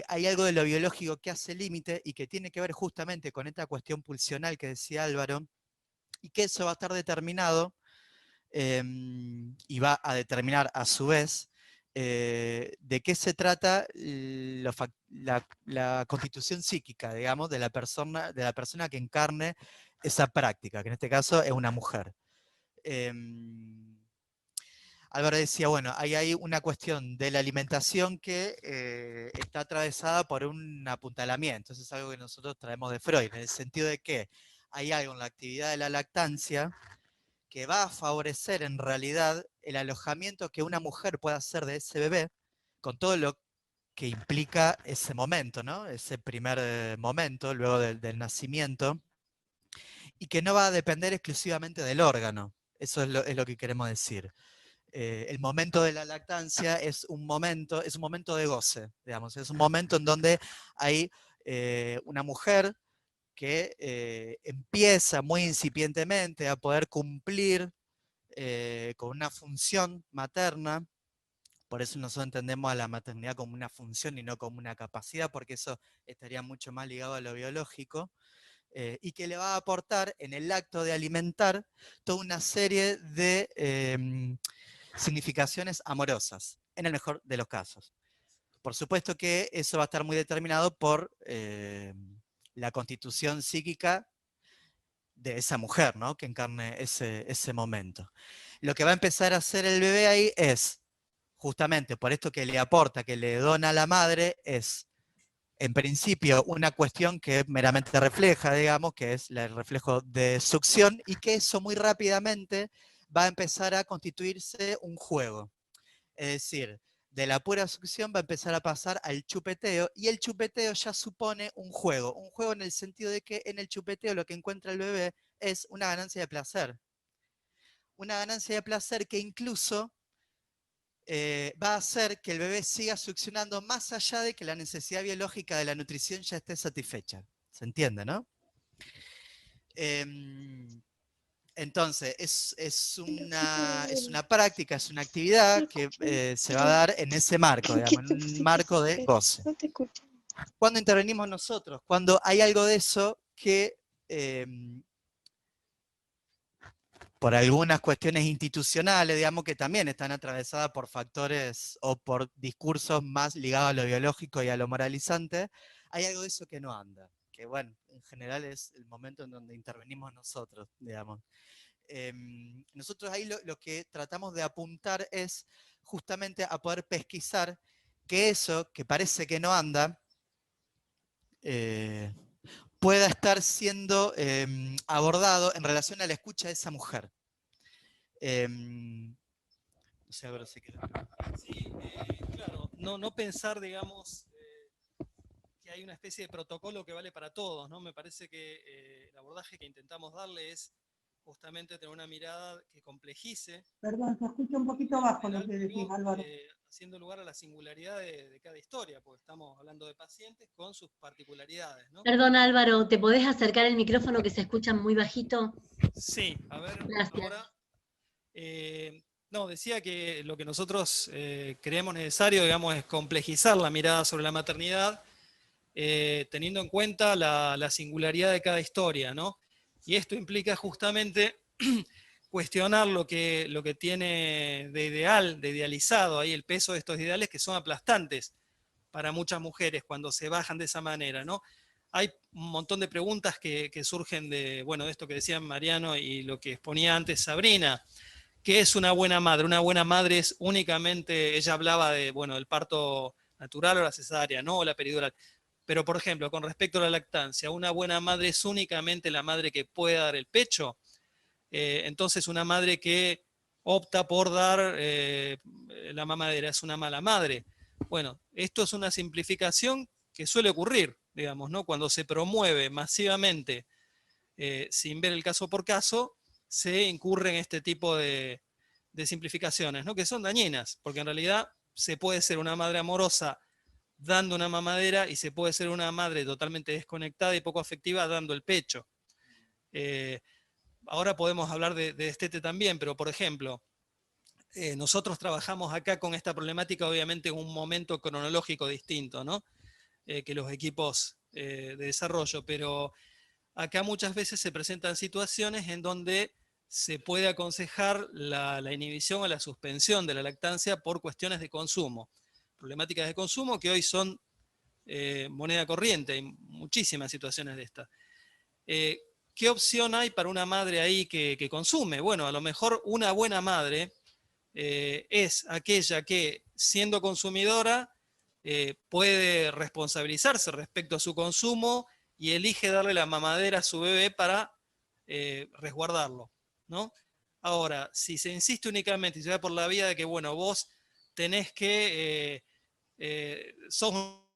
hay algo de lo biológico que hace límite y que tiene que ver justamente con esta cuestión pulsional que decía Álvaro, y que eso va a estar determinado y va a determinar a su vez de qué se trata la constitución psíquica, digamos, de la persona que encarne esa práctica, que en este caso es una mujer. Álvaro decía, bueno, hay una cuestión de la alimentación que está atravesada por un apuntalamiento. Eso es algo que nosotros traemos de Freud, en el sentido de que hay algo en la actividad de la lactancia que va a favorecer en realidad el alojamiento que una mujer pueda hacer de ese bebé, con todo lo que implica ese momento, ¿no? Ese primer momento, luego del nacimiento, y que no va a depender exclusivamente del órgano. Eso es lo que queremos decir. El momento de la lactancia es un momento de goce, digamos, es un momento en donde hay una mujer que empieza muy incipientemente a poder cumplir con una función materna. Por eso nosotros entendemos a la maternidad como una función y no como una capacidad, porque eso estaría mucho más ligado a lo biológico, y que le va a aportar en el acto de alimentar toda una serie de significaciones amorosas, en el mejor de los casos. Por supuesto que eso va a estar muy determinado por la constitución psíquica de esa mujer, ¿no? Que encarne ese momento. Lo que va a empezar a hacer el bebé ahí es, justamente por esto que le aporta, que le dona a la madre, es en principio una cuestión que meramente refleja, digamos, que es el reflejo de succión, y que eso muy rápidamente va a empezar a constituirse un juego. Es decir, de la pura succión va a empezar a pasar al chupeteo, y el chupeteo ya supone un juego en el sentido de que en el chupeteo lo que encuentra el bebé es una ganancia de placer. Una ganancia de placer que incluso va a hacer que el bebé siga succionando más allá de que la necesidad biológica de la nutrición ya esté satisfecha. ¿Se entiende, no? Entonces, es una práctica, es una actividad que se va a dar en ese marco, digamos, en un marco de goce. ¿Cuándo intervenimos nosotros? Cuando hay algo de eso que por algunas cuestiones institucionales, digamos, que también están atravesadas por factores o por discursos más ligados a lo biológico y a lo moralizante, hay algo de eso que no anda, que bueno, en general es el momento en donde intervenimos nosotros, digamos. Nosotros ahí lo que tratamos de apuntar es justamente a poder pesquisar que eso que parece que no anda, pueda estar siendo abordado en relación a la escucha de esa mujer. No sé, ahora sí que... Sí, claro, no pensar, digamos, que hay una especie de protocolo que vale para todos, ¿no? Me parece que el abordaje que intentamos darle es justamente tener una mirada que complejice. Perdón, se escucha un poquito bajo lo que decís, Álvaro. Haciendo lugar a la singularidad de cada historia, porque estamos hablando de pacientes con sus particularidades, ¿no? Perdón, Álvaro, ¿te podés acercar el micrófono que se escucha muy bajito? Sí, a ver, Gracias. ahora. No, decía que lo que nosotros creemos necesario, digamos, es complejizar la mirada sobre la maternidad, teniendo en cuenta la singularidad de cada historia, ¿no? Y esto implica justamente cuestionar lo que tiene de ideal, de idealizado, ahí el peso de estos ideales que son aplastantes para muchas mujeres cuando se bajan de esa manera, ¿no? Hay un montón de preguntas que surgen de, bueno, de esto que decían Mariano y lo que exponía antes Sabrina. ¿Qué es una buena madre? Una buena madre es únicamente, ella hablaba de, bueno, del parto natural o la cesárea, ¿no? O la peridural. Pero, por ejemplo, con respecto a la lactancia, ¿una buena madre es únicamente la madre que puede dar el pecho? Entonces, una madre que opta por dar la mamadera es una mala madre. Bueno, esto es una simplificación que suele ocurrir, digamos, ¿no? Cuando se promueve masivamente, sin ver el caso por caso, se incurre en este tipo de simplificaciones, ¿no? Que son dañinas, porque en realidad se puede ser una madre amorosa dando una mamadera y se puede ser una madre totalmente desconectada y poco afectiva dando el pecho. ahora podemos hablar de destete también, pero por ejemplo, nosotros trabajamos acá con esta problemática obviamente en un momento cronológico distinto, ¿no? Que los equipos de desarrollo, pero acá muchas veces se presentan situaciones en donde se puede aconsejar la inhibición o la suspensión de la lactancia por cuestiones de consumo. Problemáticas de consumo que hoy son moneda corriente, hay muchísimas situaciones de estas. ¿Qué opción hay para una madre ahí que consume? Bueno, a lo mejor una buena madre es aquella que, siendo consumidora, puede responsabilizarse respecto a su consumo y elige darle la mamadera a su bebé para resguardarlo, ¿no? Ahora, si se insiste únicamente y se va por la vía de que, bueno, vos tenés que, sos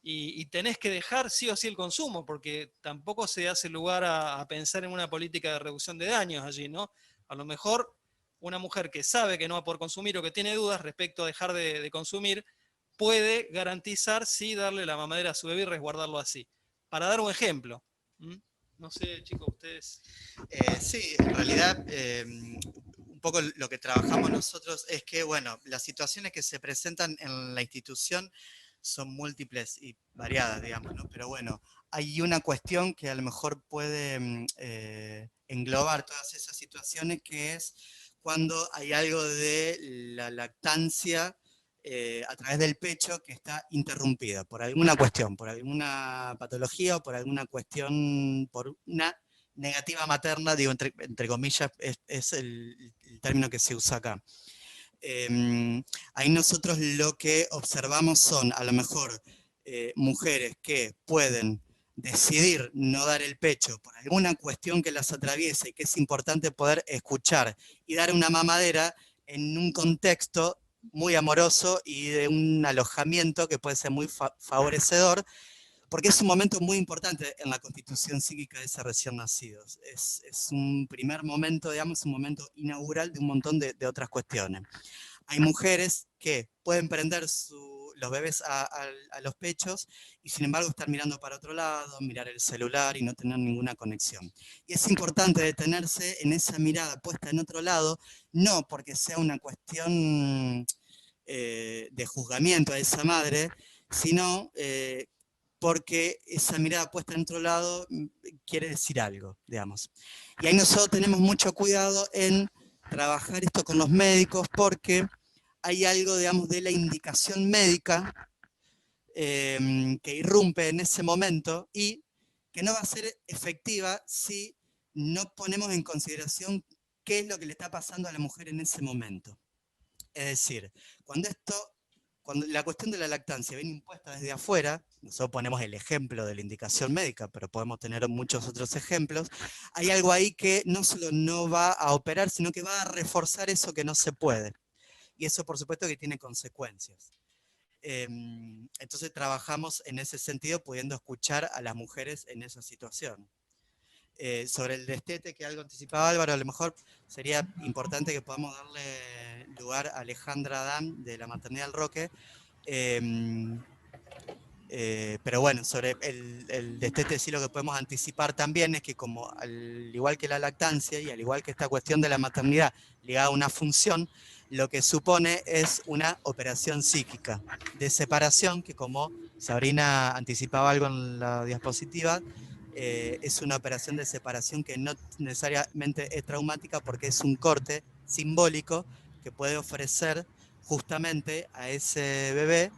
y tenés que dejar sí o sí el consumo, porque tampoco se hace lugar a pensar en una política de reducción de daños allí, ¿no? A lo mejor una mujer que sabe que no va a poder consumir o que tiene dudas respecto a dejar de consumir, puede garantizar sí darle la mamadera a su bebé y resguardarlo así. Para dar un ejemplo. No sé, chicos, ustedes... Sí, en realidad un poco lo que trabajamos nosotros es que, bueno, las situaciones que se presentan en la institución son múltiples y variadas, digamos, ¿no? Pero bueno, hay una cuestión que a lo mejor puede englobar todas esas situaciones, que es cuando hay algo de la lactancia a través del pecho que está interrumpida por alguna cuestión, por alguna patología o por alguna cuestión, por una negativa materna, digo entre comillas, es el término que se usa acá. Ahí nosotros lo que observamos son a lo mejor mujeres que pueden decidir no dar el pecho por alguna cuestión que las atraviesa y que es importante poder escuchar y dar una mamadera en un contexto muy amoroso y de un alojamiento que puede ser muy favorecedor, porque es un momento muy importante en la constitución psíquica de ese recién nacidos. Es un primer momento, digamos, un momento inaugural de un montón de otras cuestiones. Hay mujeres que pueden prender los bebés a los pechos y sin embargo estar mirando para otro lado, mirar el celular y no tener ninguna conexión. Y es importante detenerse en esa mirada puesta en otro lado, no porque sea una cuestión de juzgamiento a esa madre, sino porque esa mirada puesta en otro lado quiere decir algo, digamos. Y ahí nosotros tenemos mucho cuidado en trabajar esto con los médicos, porque hay algo, digamos, de la indicación médica que irrumpe en ese momento y que no va a ser efectiva si no ponemos en consideración qué es lo que le está pasando a la mujer en ese momento. Es decir, cuando la cuestión de la lactancia viene impuesta desde afuera, nosotros ponemos el ejemplo de la indicación médica, pero podemos tener muchos otros ejemplos, hay algo ahí que no solo no va a operar, sino que va a reforzar eso que no se puede. Y eso por supuesto que tiene consecuencias. Entonces trabajamos en ese sentido, pudiendo escuchar a las mujeres en esa situación. Sobre el destete, que algo anticipaba Álvaro, a lo mejor sería importante que podamos darle lugar a Alejandra Adán de la Maternidad del Roque. Pero bueno, sobre el destete sí lo que podemos anticipar también es que, como al igual que la lactancia y al igual que esta cuestión de la maternidad ligada a una función, lo que supone es una operación psíquica de separación que, como Sabrina anticipaba algo en la diapositiva, es una operación de separación que no necesariamente es traumática, porque es un corte simbólico que puede ofrecer justamente a ese bebé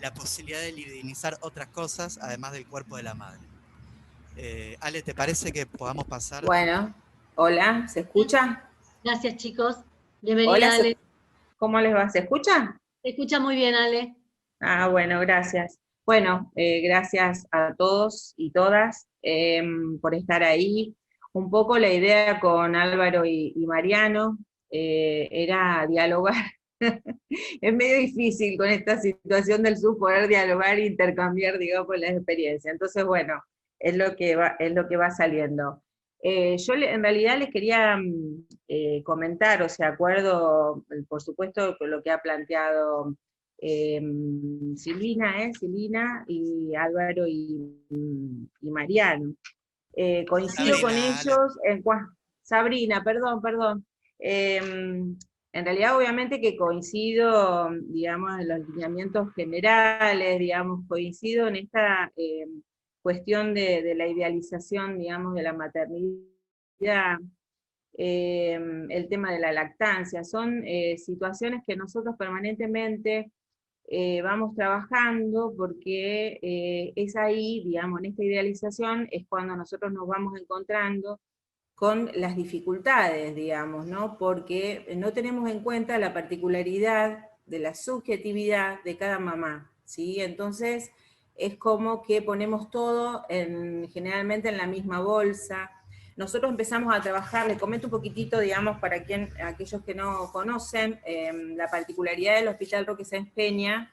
la posibilidad de libidinizar otras cosas además del cuerpo de la madre. Ale, ¿te parece que podamos pasar? Bueno, hola, ¿se escucha? Gracias, chicos. Hola, Bienvenida, Ale. ¿cómo les va? ¿Se escucha? Se escucha muy bien, Ale. Ah, bueno, gracias. Bueno, gracias a todos y todas por estar ahí. Un poco la idea con Álvaro y Mariano era dialogar. Es medio difícil con esta situación del Zoom poder dialogar e intercambiar, digamos, las experiencias. Entonces, bueno, es lo que va saliendo. Yo en realidad les quería comentar, o sea, acuerdo, por supuesto, con lo que ha planteado Silvina y Álvaro y Mariano. Coincido con Sabrina, ellos en Sabrina, perdón. En realidad, obviamente que coincido, digamos, en los lineamientos generales, digamos, coincido en esta cuestión de la idealización, digamos, de la maternidad, el tema de la lactancia. Son situaciones que nosotros permanentemente vamos trabajando, porque es ahí, digamos, en esta idealización, es cuando nosotros nos vamos encontrando con las dificultades, digamos, ¿no? Porque no tenemos en cuenta la particularidad de la subjetividad de cada mamá, ¿sí? Entonces, es como que ponemos todo generalmente en la misma bolsa. Nosotros empezamos a trabajar, les comento un poquitito, digamos, para aquellos que no conocen, la particularidad del Hospital Roque Sáenz Peña,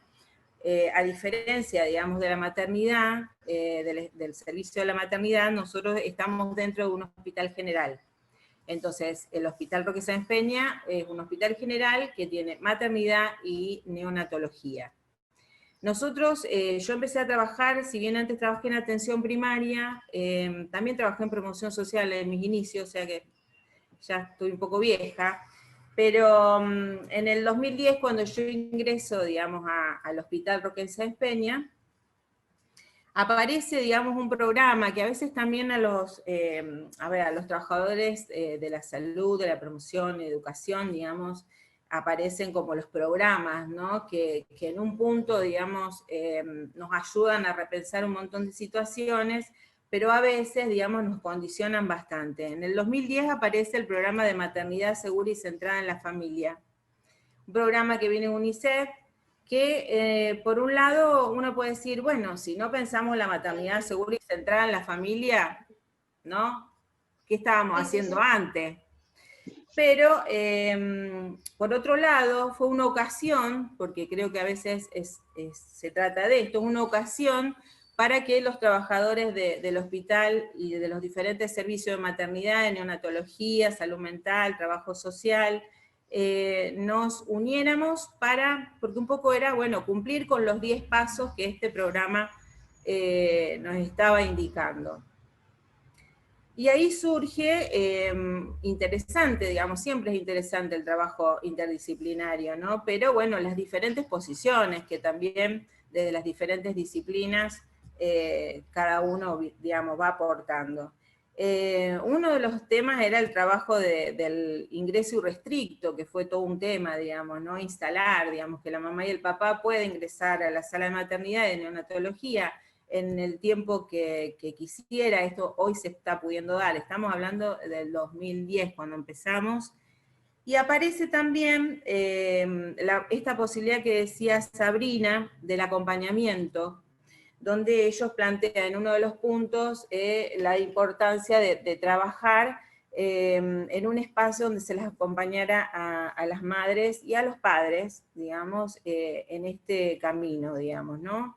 a diferencia, digamos, de la maternidad, del servicio de la maternidad, nosotros estamos dentro de un hospital general. Entonces, el Hospital Roque Sáenz Peña es un hospital general que tiene maternidad y neonatología. Nosotros, yo empecé a trabajar, si bien antes trabajé en atención primaria, también trabajé en promoción social en mis inicios, o sea que ya estoy un poco vieja, pero en el 2010, cuando yo ingreso, digamos, al Hospital Roque Sáenz Peña, aparece, digamos, un programa que a veces también a los trabajadores de la salud, de la promoción y educación, digamos, aparecen como los programas, ¿no? Que en un punto, digamos, nos ayudan a repensar un montón de situaciones, pero a veces, digamos, nos condicionan bastante. En el 2010 aparece el programa de maternidad segura y centrada en la familia, un programa que viene de UNICEF, que por un lado uno puede decir, bueno, si no pensamos la maternidad segura y centrada en la familia, ¿no? ¿Qué estábamos haciendo antes? Pero, por otro lado, fue una ocasión, porque creo que a veces se trata de esto, una ocasión para que los trabajadores del hospital y de los diferentes servicios de maternidad, de neonatología, salud mental, trabajo social, nos uniéramos porque un poco era, bueno, cumplir con los 10 pasos que este programa nos estaba indicando. Y ahí surge, interesante, digamos, siempre es interesante el trabajo interdisciplinario, ¿no? Pero bueno, las diferentes posiciones que también desde las diferentes disciplinas cada uno, digamos, va aportando. Uno de los temas era el trabajo del ingreso irrestricto, que fue todo un tema, digamos, ¿no? Instalar, digamos, que la mamá y el papá pueden ingresar a la sala de maternidad y de neonatología en el tiempo que quisiera. Esto hoy se está pudiendo dar, estamos hablando del 2010 cuando empezamos, y aparece también esta posibilidad que decía Sabrina, del acompañamiento, donde ellos plantean en uno de los puntos la importancia de trabajar en un espacio donde se les acompañara a las madres y a los padres, digamos, en este camino, digamos, ¿no?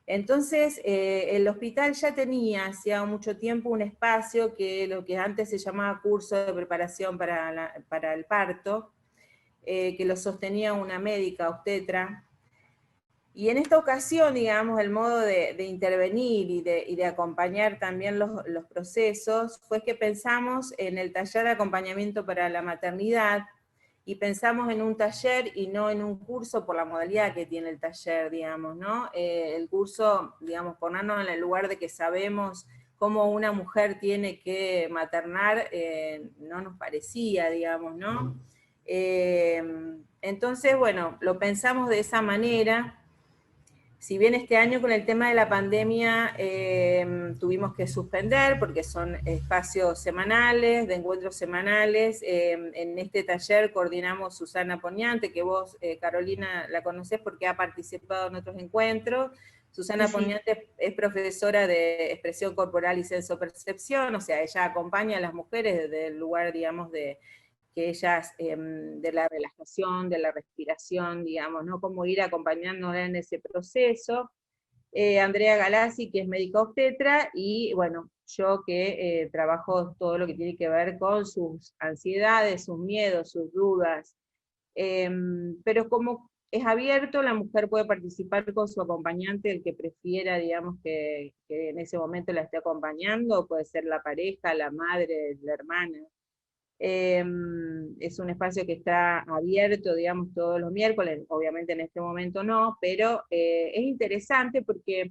Entonces, el hospital ya tenía hacía mucho tiempo un espacio que lo que antes se llamaba curso de preparación para el parto, que lo sostenía una médica obstetra. Y en esta ocasión, digamos, el modo de intervenir y de acompañar también los procesos fue que pensamos en el taller de acompañamiento para la maternidad, y pensamos en un taller y no en un curso por la modalidad que tiene el taller, digamos, ¿no? El curso, digamos, ponernos en el lugar de que sabemos cómo una mujer tiene que maternar, no nos parecía, digamos, ¿no? Entonces, bueno, lo pensamos de esa manera. Si bien este año con el tema de la pandemia tuvimos que suspender porque son espacios semanales, de encuentros semanales, en este taller coordinamos Susana Poniante, que vos, Carolina, la conocés porque ha participado en otros encuentros. Susana Poniante es profesora de expresión corporal y sensopercepción, o sea, ella acompaña a las mujeres desde el lugar, digamos, que ellas, de la relajación, de la respiración, digamos, ¿no? Cómo ir acompañándola en ese proceso. Andrea Galassi, que es médica obstetra, y bueno, yo que trabajo todo lo que tiene que ver con sus ansiedades, sus miedos, sus dudas. Pero como Es abierto, la mujer puede participar con su acompañante, el que prefiera, digamos, que en ese momento la esté acompañando, puede ser la pareja, la madre, la hermana. Es un espacio que está abierto, digamos, todos los miércoles, obviamente en este momento no, pero es interesante porque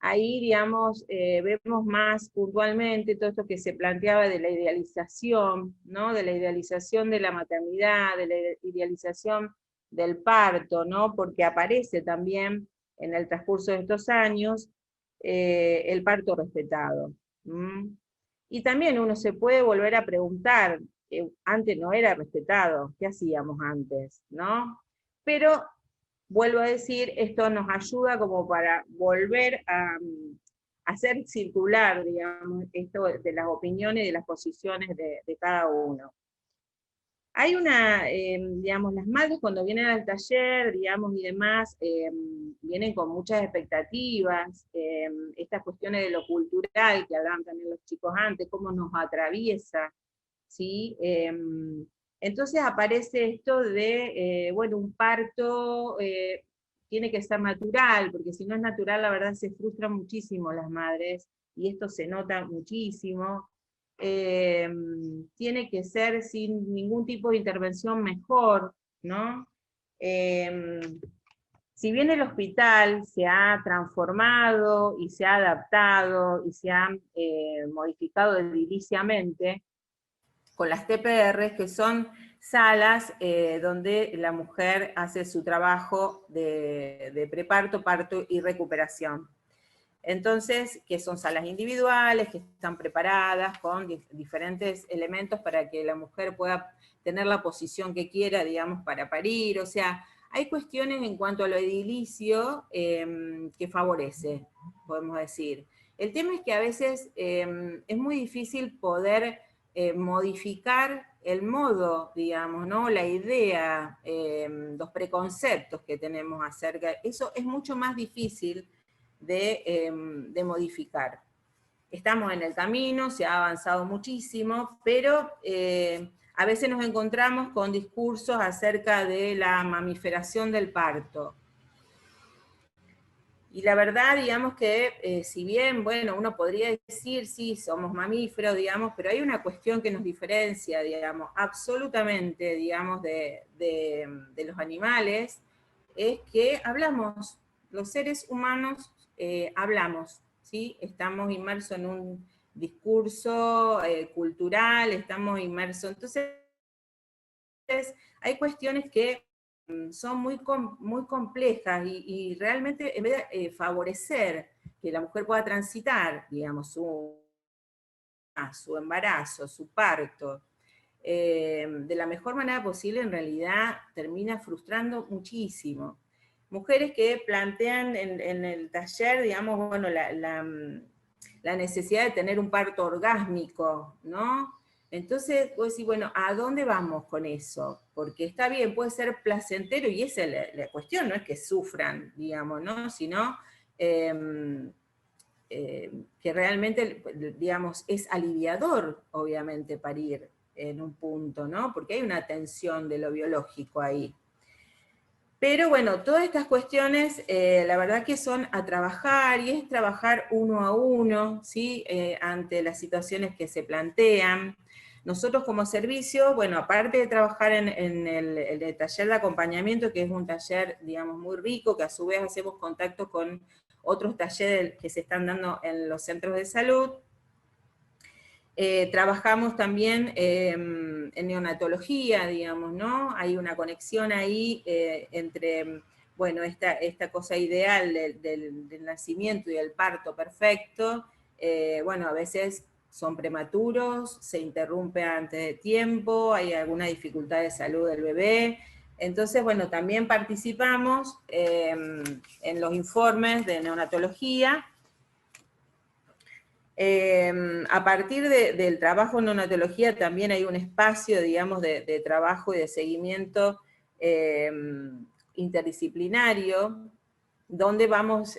ahí, digamos, vemos más puntualmente todo esto que se planteaba de la idealización, ¿no? De la idealización de la maternidad, de la idealización del parto, ¿no? Porque aparece también en el transcurso de estos años el parto respetado. Y también uno se puede volver a preguntar, antes no era respetado, ¿qué hacíamos antes? ¿No? Pero, vuelvo a decir, esto nos ayuda como para volver a hacer circular, digamos, esto de las opiniones y de las posiciones de cada uno. Hay una, digamos, las madres cuando vienen al taller, digamos, y demás, vienen con muchas expectativas, estas cuestiones de lo cultural, que hablaban también los chicos antes, cómo nos atraviesa, ¿sí? Entonces aparece esto de, bueno, un parto tiene que ser natural, porque si no es natural, la verdad se frustran muchísimo las madres, y esto se nota muchísimo. Tiene que ser sin ningún tipo de intervención mejor, ¿no? Si bien el hospital se ha transformado y se ha adaptado y se ha modificado ediliciamente, con las TPR, que son salas donde la mujer hace su trabajo de preparto, parto y recuperación. Entonces, que son salas individuales, que están preparadas con diferentes elementos para que la mujer pueda tener la posición que quiera, digamos, para parir. O sea, hay cuestiones en cuanto a lo edilicio que favorece, podemos decir. El tema es que a veces es muy difícil poder modificar el modo, digamos, ¿no? La idea, los preconceptos que tenemos acerca. Eso es mucho más difícil de modificar. Estamos en el camino, se ha avanzado muchísimo, pero a veces nos encontramos con discursos acerca de la mamiferación del parto. Y la verdad, digamos que si bien, bueno, uno podría decir, sí, somos mamíferos, digamos, pero hay una cuestión que nos diferencia, digamos, absolutamente, digamos, de los animales, es que hablamos, los seres humanos hablamos, ¿sí? Estamos inmersos en un discurso cultural, estamos inmersos, entonces hay cuestiones que son muy complejas y realmente en vez de favorecer que la mujer pueda transitar, digamos, su embarazo, su parto, de la mejor manera posible, en realidad termina frustrando muchísimo. Mujeres que plantean en el taller, digamos, bueno, la necesidad de tener un parto orgásmico, ¿no? Entonces, vos decís, bueno, ¿a dónde vamos con eso? Porque está bien, puede ser placentero, y esa es la cuestión, no es que sufran, digamos, ¿no? Sino que realmente, digamos, es aliviador, obviamente, parir en un punto, ¿no? Porque hay una tensión de lo biológico ahí. Pero bueno, todas estas cuestiones, la verdad que son a trabajar, y es trabajar uno a uno, ¿sí? Ante las situaciones que se plantean. Nosotros como servicio, bueno, aparte de trabajar en el taller de acompañamiento, que es un taller, digamos, muy rico, que a su vez hacemos contacto con otros talleres que se están dando en los centros de salud, trabajamos también en neonatología, digamos, ¿no? Hay una conexión ahí entre, bueno, esta cosa ideal del nacimiento y el parto perfecto. Bueno, a veces son prematuros, se interrumpe antes de tiempo, hay alguna dificultad de salud del bebé. Entonces, bueno, también participamos en los informes de neonatología. A partir del trabajo en neonatología también hay un espacio, digamos, de trabajo y de seguimiento interdisciplinario, donde vamos,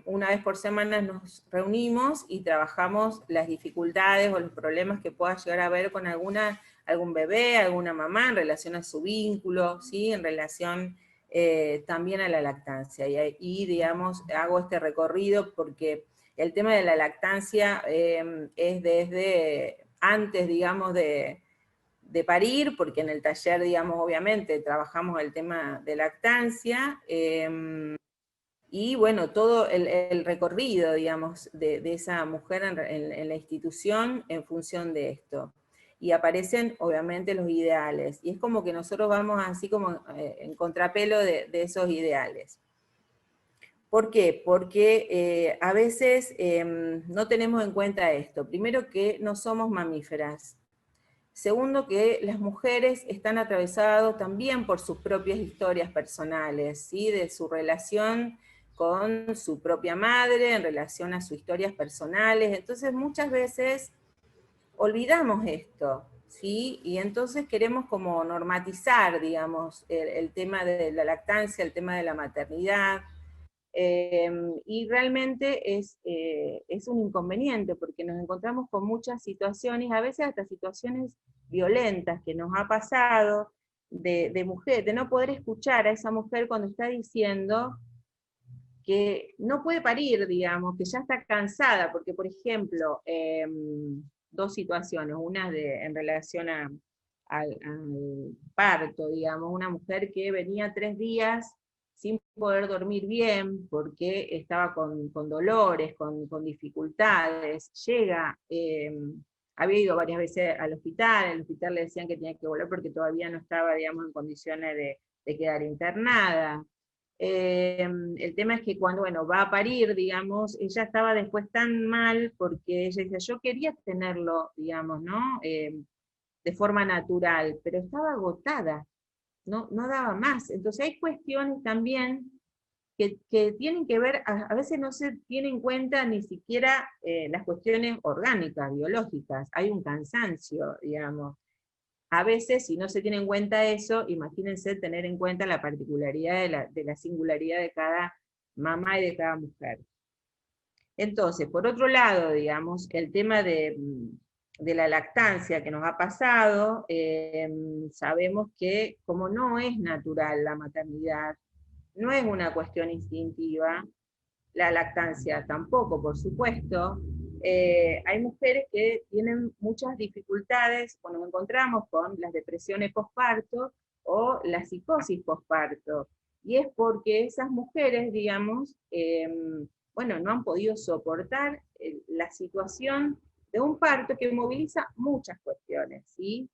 una vez por semana nos reunimos y trabajamos las dificultades o los problemas que pueda llegar a haber con algún bebé, alguna mamá, en relación a su vínculo, ¿sí? En relación también a la lactancia. Y, digamos, hago este recorrido porque el tema de la lactancia es desde antes, digamos, de parir, porque en el taller, digamos, obviamente trabajamos el tema de lactancia, y bueno, todo el recorrido, digamos, de esa mujer en la institución en función de esto. Y aparecen, obviamente, los ideales. Y es como que nosotros vamos así como en contrapelo de esos ideales. ¿Por qué? Porque a veces no tenemos en cuenta esto. Primero, que no somos mamíferas. Segundo, que las mujeres están atravesadas también por sus propias historias personales, ¿sí? De su relación con su propia madre, en relación a sus historias personales. Entonces muchas veces olvidamos esto, ¿sí? Y entonces queremos como normatizar, digamos, el tema de la lactancia, el tema de la maternidad, y realmente es un inconveniente, porque nos encontramos con muchas situaciones, a veces hasta situaciones violentas que nos ha pasado, de mujer, de no poder escuchar a esa mujer cuando está diciendo que no puede parir, digamos, que ya está cansada, porque por ejemplo, dos situaciones, una en relación al parto, digamos, una mujer que venía 3 días sin poder dormir bien, porque estaba con dolores, con dificultades, llega, había ido varias veces al hospital, en el hospital le decían que tenía que volver porque todavía no estaba, digamos, en condiciones de quedar internada. El tema es que cuando, bueno, va a parir, digamos, ella estaba después tan mal, porque ella dice, yo quería tenerlo, digamos, ¿no? De forma natural, pero estaba agotada, no daba más. Entonces hay cuestiones también que tienen que ver, a veces no se tiene en cuenta ni siquiera las cuestiones orgánicas, biológicas, hay un cansancio, digamos. A veces, si no se tiene en cuenta eso, imagínense tener en cuenta la particularidad de la singularidad de cada mamá y de cada mujer. Entonces, por otro lado, digamos, el tema de la lactancia que nos ha pasado, sabemos que como no es natural la maternidad, no es una cuestión instintiva, la lactancia tampoco, por supuesto. Hay mujeres que tienen muchas dificultades cuando nos encontramos con las depresiones postparto o la psicosis postparto. Y es porque esas mujeres, digamos, bueno, no han podido soportar la situación de un parto que moviliza muchas cuestiones, ¿sí?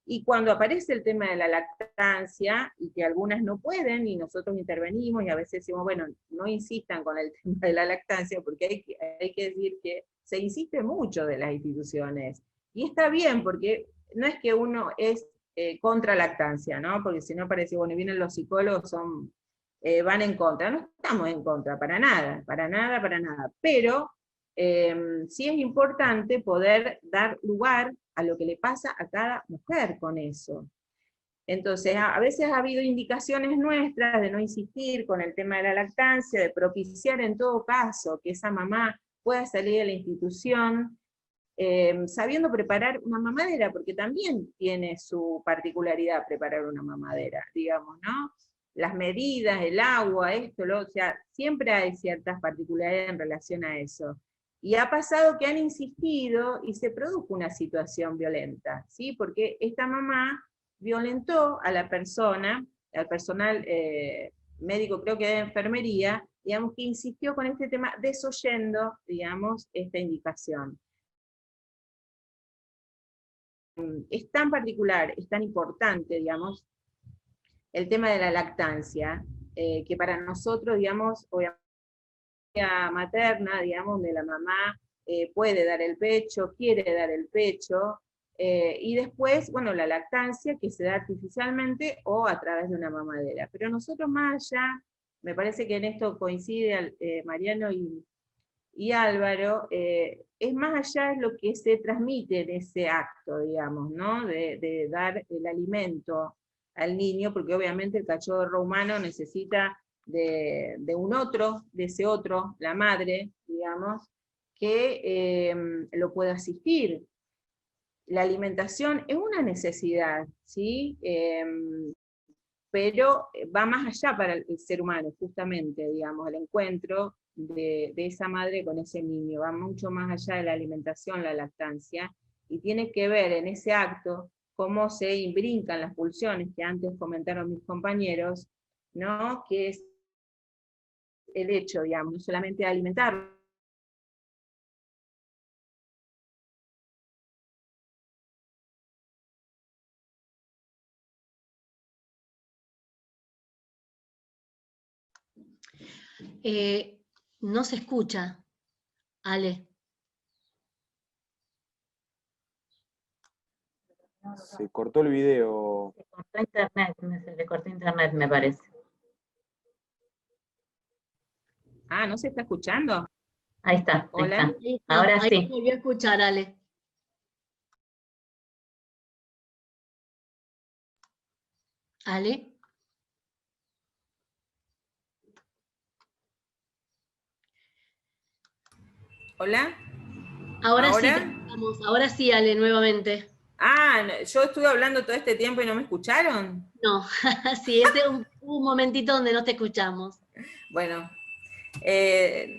Y cuando aparece el tema de la lactancia, y que algunas no pueden, y nosotros intervenimos, y a veces decimos, bueno, no insistan con el tema de la lactancia, porque hay que decir que se insiste mucho de las instituciones. Y está bien, porque no es que uno es contra lactancia, ¿no? Porque si no parece, bueno, vienen los psicólogos, van en contra. No estamos en contra, para nada, para nada, para nada. Pero sí es importante poder dar lugar a lo que le pasa a cada mujer con eso. Entonces, a veces ha habido indicaciones nuestras de no insistir con el tema de la lactancia, de propiciar en todo caso que esa mamá pueda salir de la institución, sabiendo preparar una mamadera, porque también tiene su particularidad preparar una mamadera, digamos, ¿no? Las medidas, el agua, esto, o sea, siempre hay ciertas particularidades en relación a eso. Y ha pasado que han insistido y se produjo una situación violenta, ¿sí? Porque esta mamá violentó a la persona, al personal médico, creo que de enfermería, digamos, que insistió con este tema, desoyendo, digamos, esta indicación. Es tan particular, es tan importante, digamos, el tema de la lactancia, que para nosotros, digamos, obviamente, materna, digamos, donde la mamá puede dar el pecho, quiere dar el pecho, y después, bueno, la lactancia que se da artificialmente o a través de una mamadera. Pero nosotros más allá, me parece que en esto coincide Mariano y Álvaro, es más allá de lo que se transmite en ese acto, digamos, ¿no? De dar el alimento al niño, porque obviamente el cachorro humano necesita de un otro, de ese otro, la madre, digamos, que lo pueda asistir. La alimentación es una necesidad, ¿sí? pero va más allá para el ser humano, justamente, digamos, el encuentro de esa madre con ese niño, va mucho más allá de la alimentación, la lactancia, y tiene que ver en ese acto cómo se imbrincan las pulsiones que antes comentaron mis compañeros, ¿no? Que es el hecho, digamos, no solamente de alimentar. No se escucha, Ale. Se cortó el video. Se cortó internet, se le cortó internet, me parece. Ah, ¿no se está escuchando? Ahí está, Hola. ahí está. Ahí está, Ahora ahí sí. te volvió a escuchar, Ale. Ale. ¿Hola? Ahora sí, ¿Ahora? te escuchamos. Ahora sí, Ale, nuevamente. Ah, yo estuve hablando todo este tiempo y no me escucharon. No, sí, un momentito donde no te escuchamos. Bueno,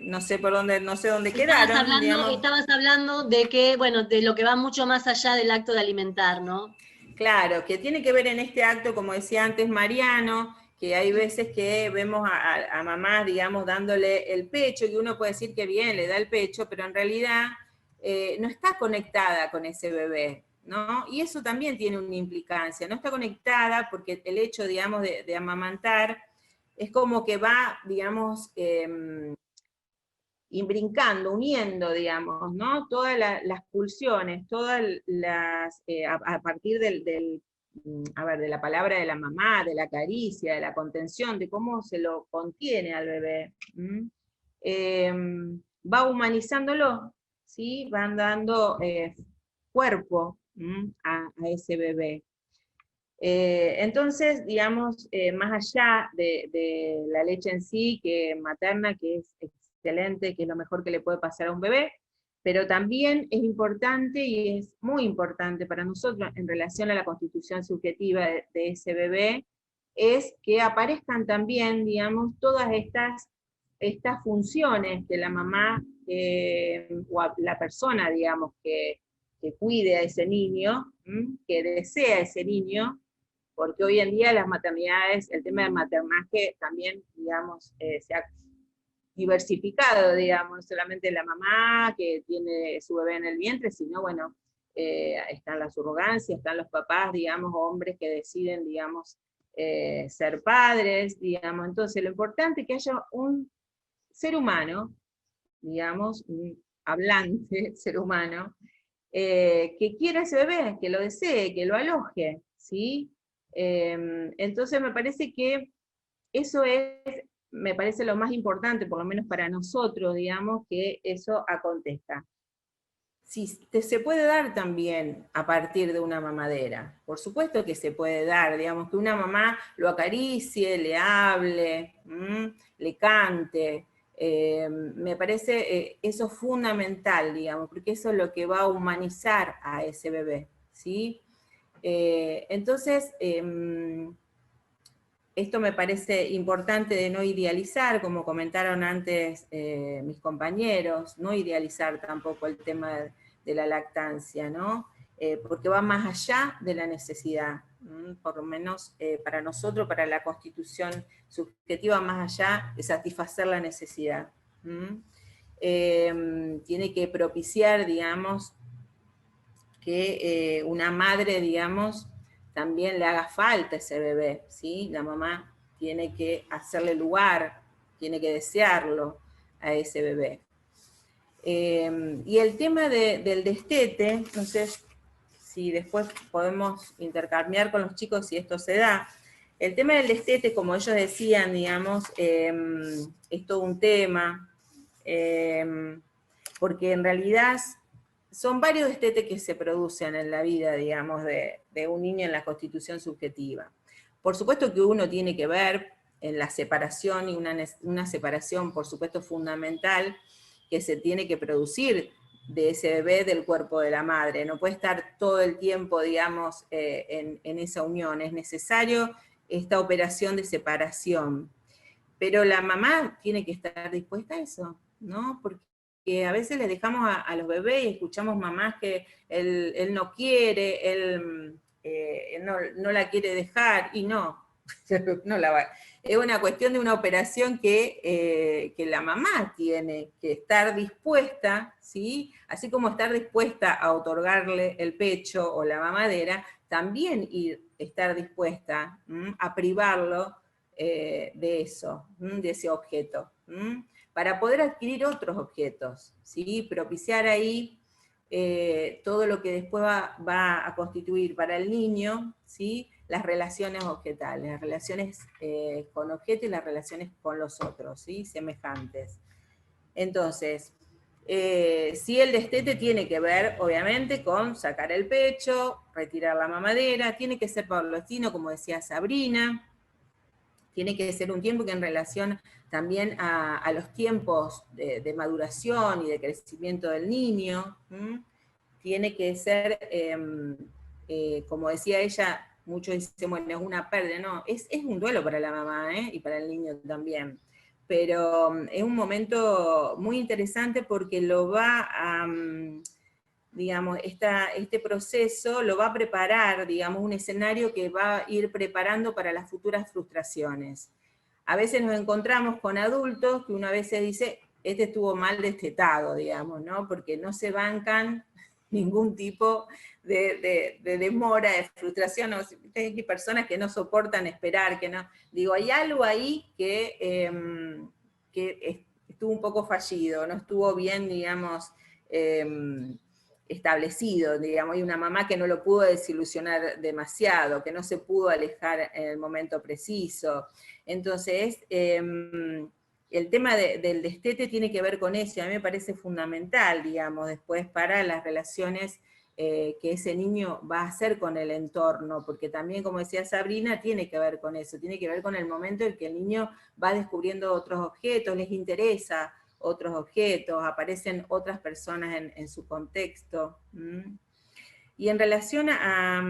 no sé por dónde, no sé dónde quedaron, digamos. Estabas hablando de que, bueno, de lo que va mucho más allá del acto de alimentar, ¿no? Claro, que tiene que ver en este acto, como decía antes Mariano, que hay veces que vemos a mamás, digamos, dándole el pecho, y uno puede decir que bien, le da el pecho, pero en realidad no está conectada con ese bebé, ¿no? Y eso también tiene una implicancia, no está conectada porque el hecho, digamos, de amamantar es como que va, digamos, imbrincando, uniendo, digamos, ¿no? Todas las pulsiones, todas las, a partir a ver, de la palabra de la mamá, de la caricia, de la contención, de cómo se lo contiene al bebé, va humanizándolo, ¿sí? Van dando cuerpo a ese bebé. Entonces, digamos, más allá de la leche en sí, que materna, que es excelente, que es lo mejor que le puede pasar a un bebé, pero también es importante y es muy importante para nosotros en relación a la constitución subjetiva de ese bebé, es que aparezcan también, digamos, todas estas funciones que la mamá o la persona, digamos, que cuide a ese niño, que desea a ese niño, porque hoy en día las maternidades, el tema del maternaje también, digamos, se ha diversificado, digamos, no solamente la mamá que tiene su bebé en el vientre, sino, bueno, están las surrogancias, están los papás, digamos, hombres que deciden, digamos, ser padres, digamos. Entonces, lo importante es que haya un ser humano, digamos, un hablante ser humano, que quiera ese bebé, que lo desee, que lo aloje, ¿sí? Entonces me parece que eso me parece lo más importante, por lo menos para nosotros, digamos, que eso acontezca. Sí, se puede dar también a partir de una mamadera, por supuesto que se puede dar, digamos, que una mamá lo acaricie, le hable, le cante, me parece eso fundamental, digamos, porque eso es lo que va a humanizar a ese bebé, ¿sí? Entonces, esto me parece importante de no idealizar, como comentaron antes mis compañeros, no idealizar tampoco el tema de la lactancia, ¿no? Porque va más allá de la necesidad, por lo menos para nosotros, para la constitución subjetiva, más allá de satisfacer la necesidad. Tiene que propiciar, digamos, que una madre, digamos, también le haga falta a ese bebé, ¿sí? La mamá tiene que hacerle lugar, tiene que desearlo a ese bebé. Y el tema del destete, no sé si después podemos intercambiar con los chicos si esto se da. El tema del destete, como ellos decían, digamos, es todo un tema, porque en realidad son varios destetes que se producen en la vida, digamos, de un niño en la constitución subjetiva. Por supuesto que uno tiene que ver en la separación, y una separación, por supuesto, fundamental, que se tiene que producir de ese bebé del cuerpo de la madre. No puede estar todo el tiempo, digamos, en esa unión. Es necesario esta operación de separación. Pero la mamá tiene que estar dispuesta a eso, ¿no? Porque a veces les dejamos a los bebés y escuchamos mamás que él no quiere, él no la quiere dejar, y no, no la va. Es una cuestión de una operación que la mamá tiene que estar dispuesta, ¿sí? Así como estar dispuesta a otorgarle el pecho o la mamadera, también estar dispuesta a privarlo de eso, de ese objeto, para poder adquirir otros objetos, ¿sí? Propiciar ahí todo lo que después va a constituir para el niño, ¿sí? Las relaciones objetales, las relaciones con objeto y las relaciones con los otros, ¿sí? Semejantes. Entonces, sí, el destete tiene que ver, obviamente, con sacar el pecho, retirar la mamadera, tiene que ser paulatino, como decía Sabrina, tiene que ser un tiempo que en relación también a los tiempos de maduración y de crecimiento del niño, tiene que ser, como decía ella, muchos dicen, bueno, es una pérdida, no, es un duelo para la mamá, y para el niño también, pero es un momento muy interesante porque lo va a, digamos, este proceso lo va a preparar, digamos, un escenario que va a ir preparando para las futuras frustraciones. A veces nos encontramos con adultos que una vez se dice, este estuvo mal destetado, digamos, ¿no? Porque no se bancan ningún tipo de demora, de frustración, o hay personas que no soportan esperar, que no, digo, hay algo ahí que estuvo un poco fallido, no estuvo bien, digamos, establecido, digamos, hay una mamá que no lo pudo desilusionar demasiado, que no se pudo alejar en el momento preciso. Entonces, el tema del destete tiene que ver con eso, y a mí me parece fundamental, digamos, después para las relaciones que ese niño va a hacer con el entorno, porque también, como decía Sabrina, tiene que ver con eso, tiene que ver con el momento en que el niño va descubriendo otros objetos, les interesa otros objetos, aparecen otras personas en su contexto. Y en relación a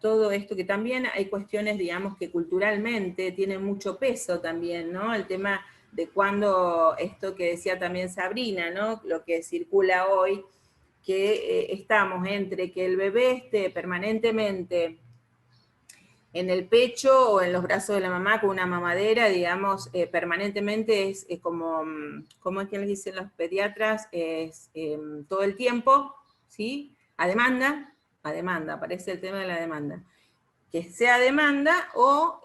todo esto, que también hay cuestiones, digamos, que culturalmente tienen mucho peso también, ¿no? El tema de cuando, esto que decía también Sabrina, ¿no? Lo que circula hoy, que estamos entre que el bebé esté permanentemente en el pecho o en los brazos de la mamá con una mamadera, digamos, permanentemente es como es que les dicen los pediatras, es todo el tiempo, ¿sí? A demanda, aparece el tema de la demanda. Que sea demanda o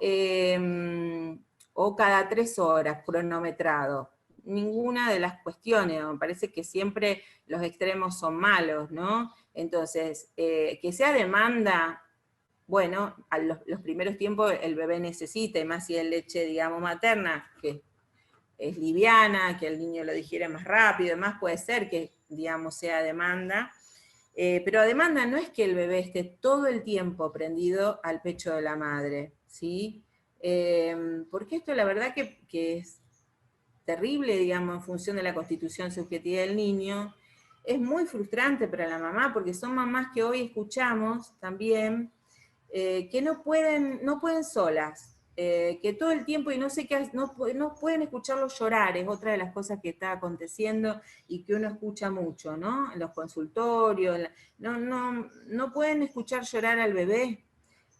cada 3 horas, cronometrado. Ninguna de las cuestiones, me parece que siempre los extremos son malos, ¿no? Entonces, que sea demanda, bueno, a los primeros tiempos el bebé necesita, y más si es leche, digamos, materna, que es liviana, que el niño lo digiere más rápido, además puede ser que, digamos, sea demanda, pero a demanda no es que el bebé esté todo el tiempo prendido al pecho de la madre, ¿sí? Porque esto la verdad que es terrible, digamos, en función de la constitución subjetiva del niño, es muy frustrante para la mamá, porque son mamás que hoy escuchamos también, que no pueden solas, que todo el tiempo, y no sé qué, no pueden escucharlos llorar, es otra de las cosas que está aconteciendo y que uno escucha mucho, ¿no? En los consultorios, no pueden escuchar llorar al bebé,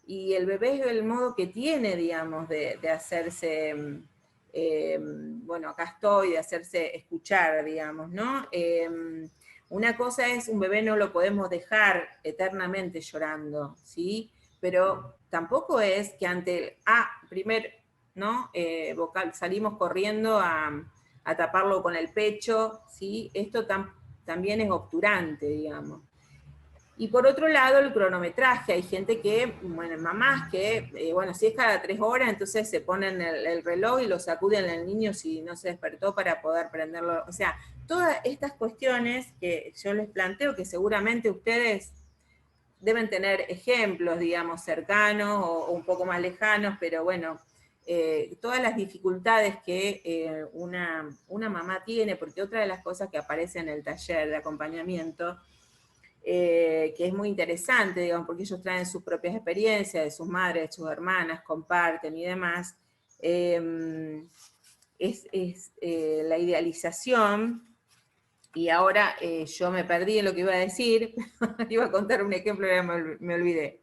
y el bebé es el modo que tiene, digamos, de hacerse, bueno, acá estoy, de hacerse escuchar, digamos, ¿no? Una cosa es, un bebé no lo podemos dejar eternamente llorando, ¿sí? Pero tampoco es que ante primer, ¿no? Vocal, salimos corriendo a taparlo con el pecho, ¿sí? Esto también es obturante, digamos. Y por otro lado, el cronometraje, hay gente que, bueno, mamás que, bueno, si es cada 3 horas, entonces se ponen el reloj y lo sacuden al niño si no se despertó para poder prenderlo. O sea, todas estas cuestiones que yo les planteo, que seguramente ustedes deben tener ejemplos, digamos, cercanos o un poco más lejanos, pero bueno, todas las dificultades que una mamá tiene, porque otra de las cosas que aparece en el taller de acompañamiento que es muy interesante, digamos, porque ellos traen sus propias experiencias, de sus madres, de sus hermanas, comparten y demás, es la idealización. Y ahora yo me perdí en lo que iba a decir, iba a contar un ejemplo y me olvidé.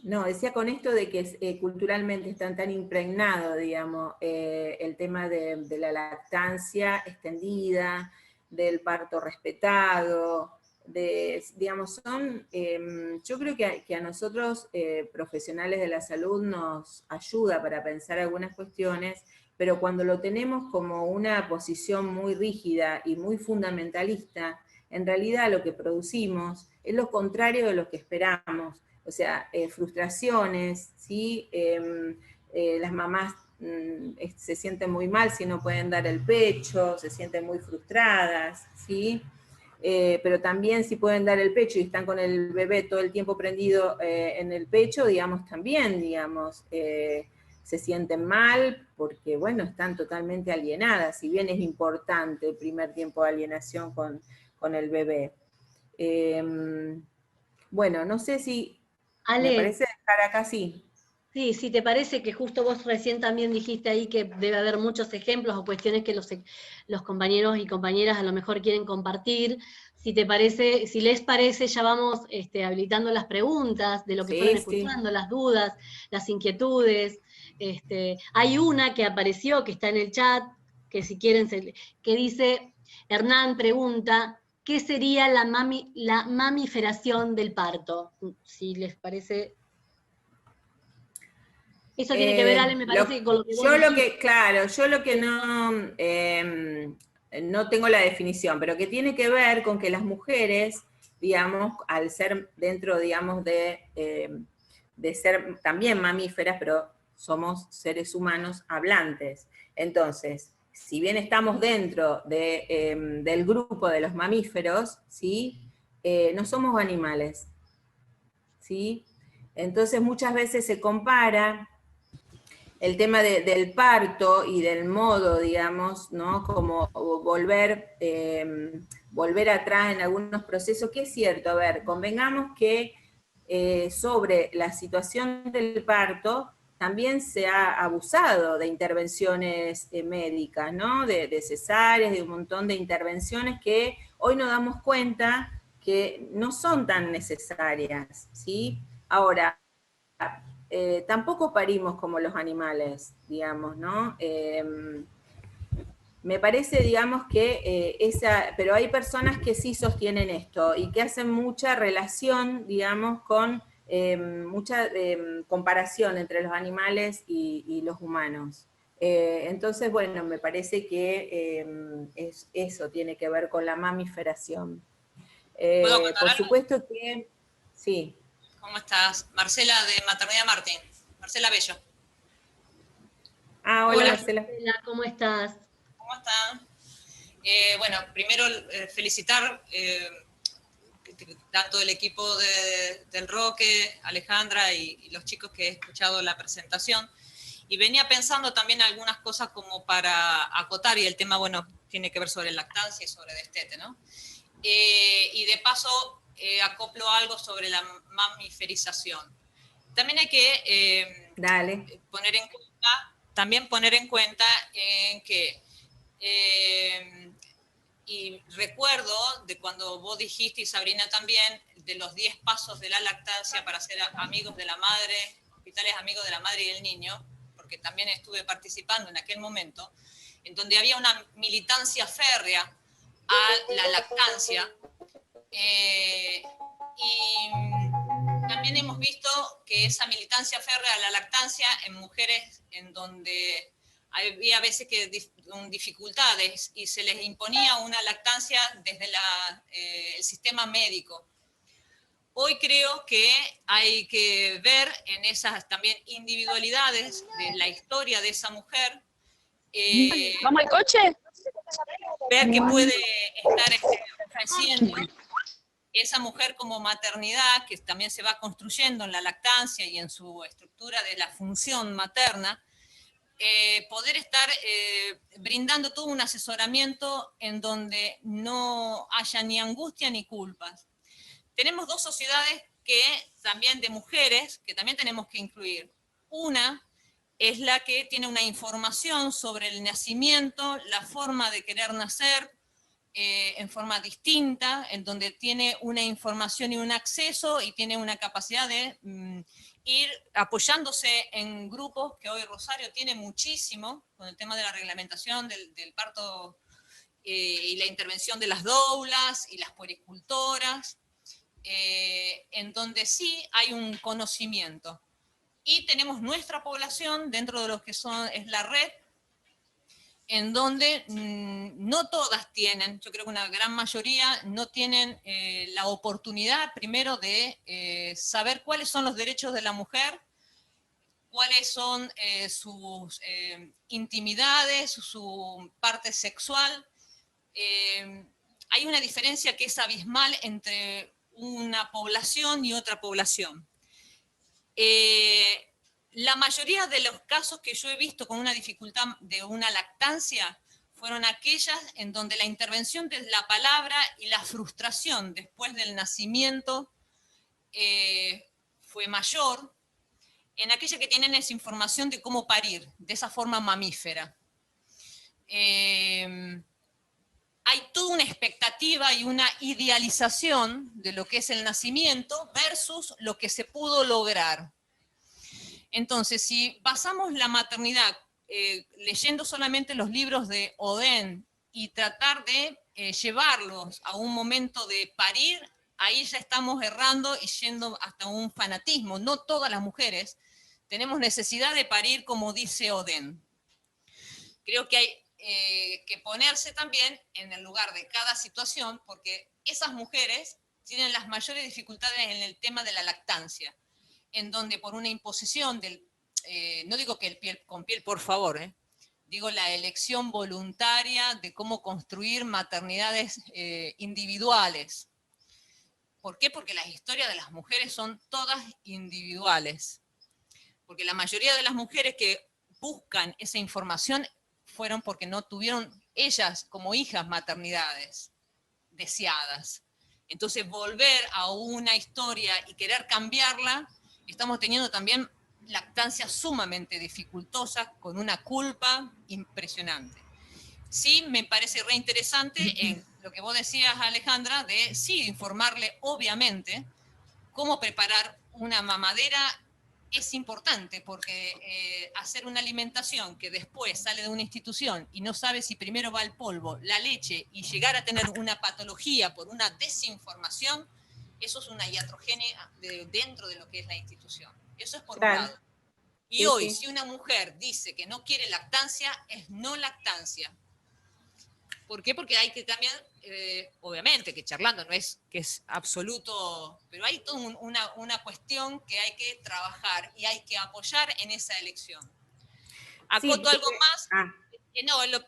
No, decía con esto de que culturalmente están tan impregnados, digamos, el tema de la lactancia extendida, del parto respetado, digamos, yo creo que a nosotros, profesionales de la salud, nos ayuda para pensar algunas cuestiones, pero cuando lo tenemos como una posición muy rígida y muy fundamentalista, en realidad lo que producimos es lo contrario de lo que esperamos. O sea, frustraciones, ¿sí? Las mamás se sienten muy mal si no pueden dar el pecho, se sienten muy frustradas, ¿sí? Pero también si pueden dar el pecho y están con el bebé todo el tiempo prendido en el pecho, digamos, también, digamos, se sienten mal porque, bueno, están totalmente alienadas, si bien es importante el primer tiempo de alienación con el bebé. Bueno, no sé si Ale, me parece dejar acá sí. Sí, si te parece que justo vos recién también dijiste ahí que debe haber muchos ejemplos o cuestiones que los compañeros y compañeras a lo mejor quieren compartir, si te parece, si les parece, ya vamos habilitando las preguntas de lo que fueron Sí, sí. escuchando, las dudas, las inquietudes. Hay una que apareció, que está en el chat, que si quieren, que dice, Hernán pregunta, ¿qué sería la mamiferación del parto? Si les parece. Eso tiene que ver, Ale, me parece, con lo que vos dijiste. Claro, yo lo que no tengo la definición, pero que tiene que ver con que las mujeres, digamos, al ser dentro, digamos, de ser también mamíferas, pero somos seres humanos hablantes. Entonces, si bien estamos dentro del grupo de los mamíferos, ¿sí? No somos animales, ¿sí? Entonces muchas veces se compara el tema del parto y del modo, digamos, ¿no? Como volver atrás en algunos procesos, que es cierto, a ver, convengamos que sobre la situación del parto también se ha abusado de intervenciones médicas, ¿no? De cesáreas, de un montón de intervenciones que hoy nos damos cuenta que no son tan necesarias, ¿sí? Ahora, tampoco parimos como los animales, digamos, ¿no? Me parece, digamos, que pero hay personas que sí sostienen esto y que hacen mucha relación, digamos, con mucha comparación entre los animales y los humanos. Entonces, bueno, me parece que eso tiene que ver con la mamiferación. Por supuesto que, sí. ¿Cómo estás? Marcela de Maternidad Martín. Marcela Bello. Hola, Hola Marcela. Marcela, ¿cómo estás? ¿Cómo están? Bueno, primero felicitar tanto el equipo del Roque, Alejandra y los chicos que he escuchado la presentación. Y venía pensando también algunas cosas como para acotar, y el tema, bueno, tiene que ver sobre lactancia y sobre destete, ¿no? Y de paso acoplo algo sobre la mamiferización. También hay que poner en cuenta que y recuerdo de cuando vos dijiste, y Sabrina también, de los 10 pasos de la lactancia para ser amigos de la madre, hospitales amigos de la madre y del niño, porque también estuve participando en aquel momento, en donde había una militancia férrea a la lactancia. Y también hemos visto que esa militancia férrea a la lactancia en mujeres en donde había veces que dificultades y se les imponía una lactancia desde el sistema médico. Hoy creo que hay que ver en esas también individualidades de la historia de esa mujer. ¿Vamos al coche? Ver que puede estar ofreciendo esa mujer como maternidad, que también se va construyendo en la lactancia y en su estructura de la función materna, poder estar brindando todo un asesoramiento en donde no haya ni angustia ni culpas. Tenemos dos sociedades que también de mujeres, que también tenemos que incluir. Una es la que tiene una información sobre el nacimiento, la forma de querer nacer, en forma distinta, en donde tiene una información y un acceso y tiene una capacidad de ir apoyándose en grupos que hoy Rosario tiene muchísimo, con el tema de la reglamentación del parto y la intervención de las doulas y las puericultoras, en donde sí hay un conocimiento. Y tenemos nuestra población dentro de lo que es la red, en donde no todas tienen, yo creo que una gran mayoría no tienen la oportunidad primero de saber cuáles son los derechos de la mujer, cuáles son sus intimidades, su parte sexual. Hay una diferencia que es abismal entre una población y otra población. La mayoría de los casos que yo he visto con una dificultad de una lactancia fueron aquellas en donde la intervención de la palabra y la frustración después del nacimiento fue mayor, en aquellas que tienen esa información de cómo parir, de esa forma mamífera. Hay toda una expectativa y una idealización de lo que es el nacimiento versus lo que se pudo lograr. Entonces, si basamos la maternidad leyendo solamente los libros de Oden y tratar de llevarlos a un momento de parir, ahí ya estamos errando y yendo hasta un fanatismo. No todas las mujeres tenemos necesidad de parir como dice Oden. Creo que hay que ponerse también en el lugar de cada situación, porque esas mujeres tienen las mayores dificultades en el tema de la lactancia, en donde por una imposición del, no digo que el piel con piel, por favor, digo la elección voluntaria de cómo construir maternidades individuales. ¿Por qué? Porque las historias de las mujeres son todas individuales. Porque la mayoría de las mujeres que buscan esa información fueron porque no tuvieron ellas como hijas maternidades deseadas. Entonces volver a una historia y querer cambiarla, estamos teniendo también lactancias sumamente dificultosas, con una culpa impresionante. Sí, me parece re interesante en lo que vos decías, Alejandra, de sí, informarle, obviamente, cómo preparar una mamadera es importante, porque hacer una alimentación que después sale de una institución y no sabe si primero va el polvo, la leche, y llegar a tener una patología por una desinformación, eso es una iatrogenia dentro de lo que es la institución. Eso es por un lado. Y sí, hoy, sí, si una mujer dice que no quiere lactancia, es no lactancia. ¿Por qué? Porque hay que también, obviamente, que charlando no es que es absoluto, pero hay toda una cuestión que hay que trabajar y hay que apoyar en esa elección. Acoto sí, algo más,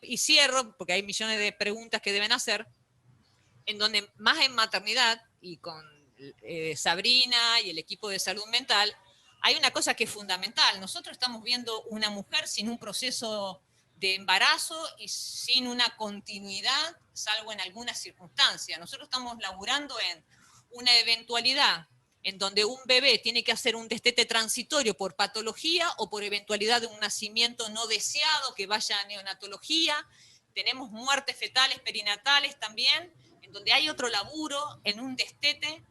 y cierro, porque hay millones de preguntas que deben hacer, en donde más en maternidad, y con Sabrina y el equipo de salud mental, hay una cosa que es fundamental. Nosotros estamos viendo una mujer sin un proceso de embarazo y sin una continuidad, salvo en algunas circunstancias. Nosotros estamos laburando en una eventualidad en donde un bebé tiene que hacer un destete transitorio por patología o por eventualidad de un nacimiento no deseado que vaya a neonatología. Tenemos muertes fetales, perinatales también, en donde hay otro laburo en un destete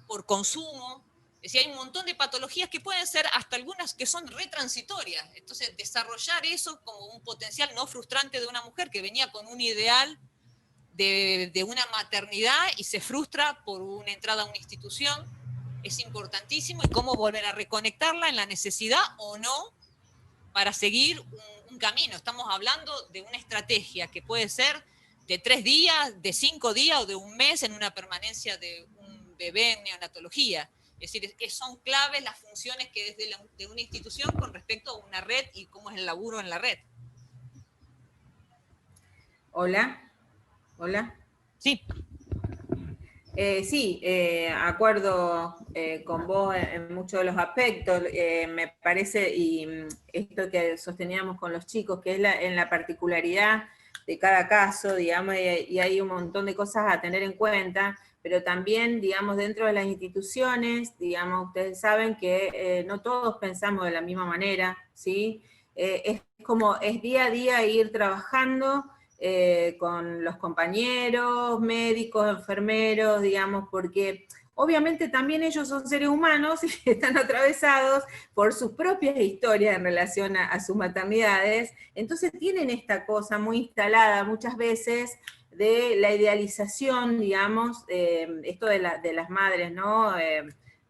por consumo. Es decir, hay un montón de patologías que pueden ser hasta algunas que son retransitorias. Entonces, desarrollar eso como un potencial no frustrante de una mujer que venía con un ideal de una maternidad y se frustra por una entrada a una institución, es importantísimo. Y cómo volver a reconectarla en la necesidad o no para seguir un camino. Estamos hablando de una estrategia que puede ser de 3 días, de 5 días o de un mes en una permanencia de un bebé en neonatología. Es decir, son claves las funciones que desde de una institución con respecto a una red y cómo es el laburo en la red. Hola. Hola. Sí. Sí, acuerdo con vos en muchos de los aspectos, me parece, y esto que sosteníamos con los chicos, que es en la particularidad de cada caso, digamos, y hay un montón de cosas a tener en cuenta, pero también, digamos, dentro de las instituciones, digamos, ustedes saben que no todos pensamos de la misma manera, ¿sí? Es como, es día a día ir trabajando con los compañeros, médicos, enfermeros, digamos, porque obviamente también ellos son seres humanos y están atravesados por sus propias historias en relación a sus maternidades, entonces tienen esta cosa muy instalada muchas veces de la idealización, digamos, esto de las madres, ¿no?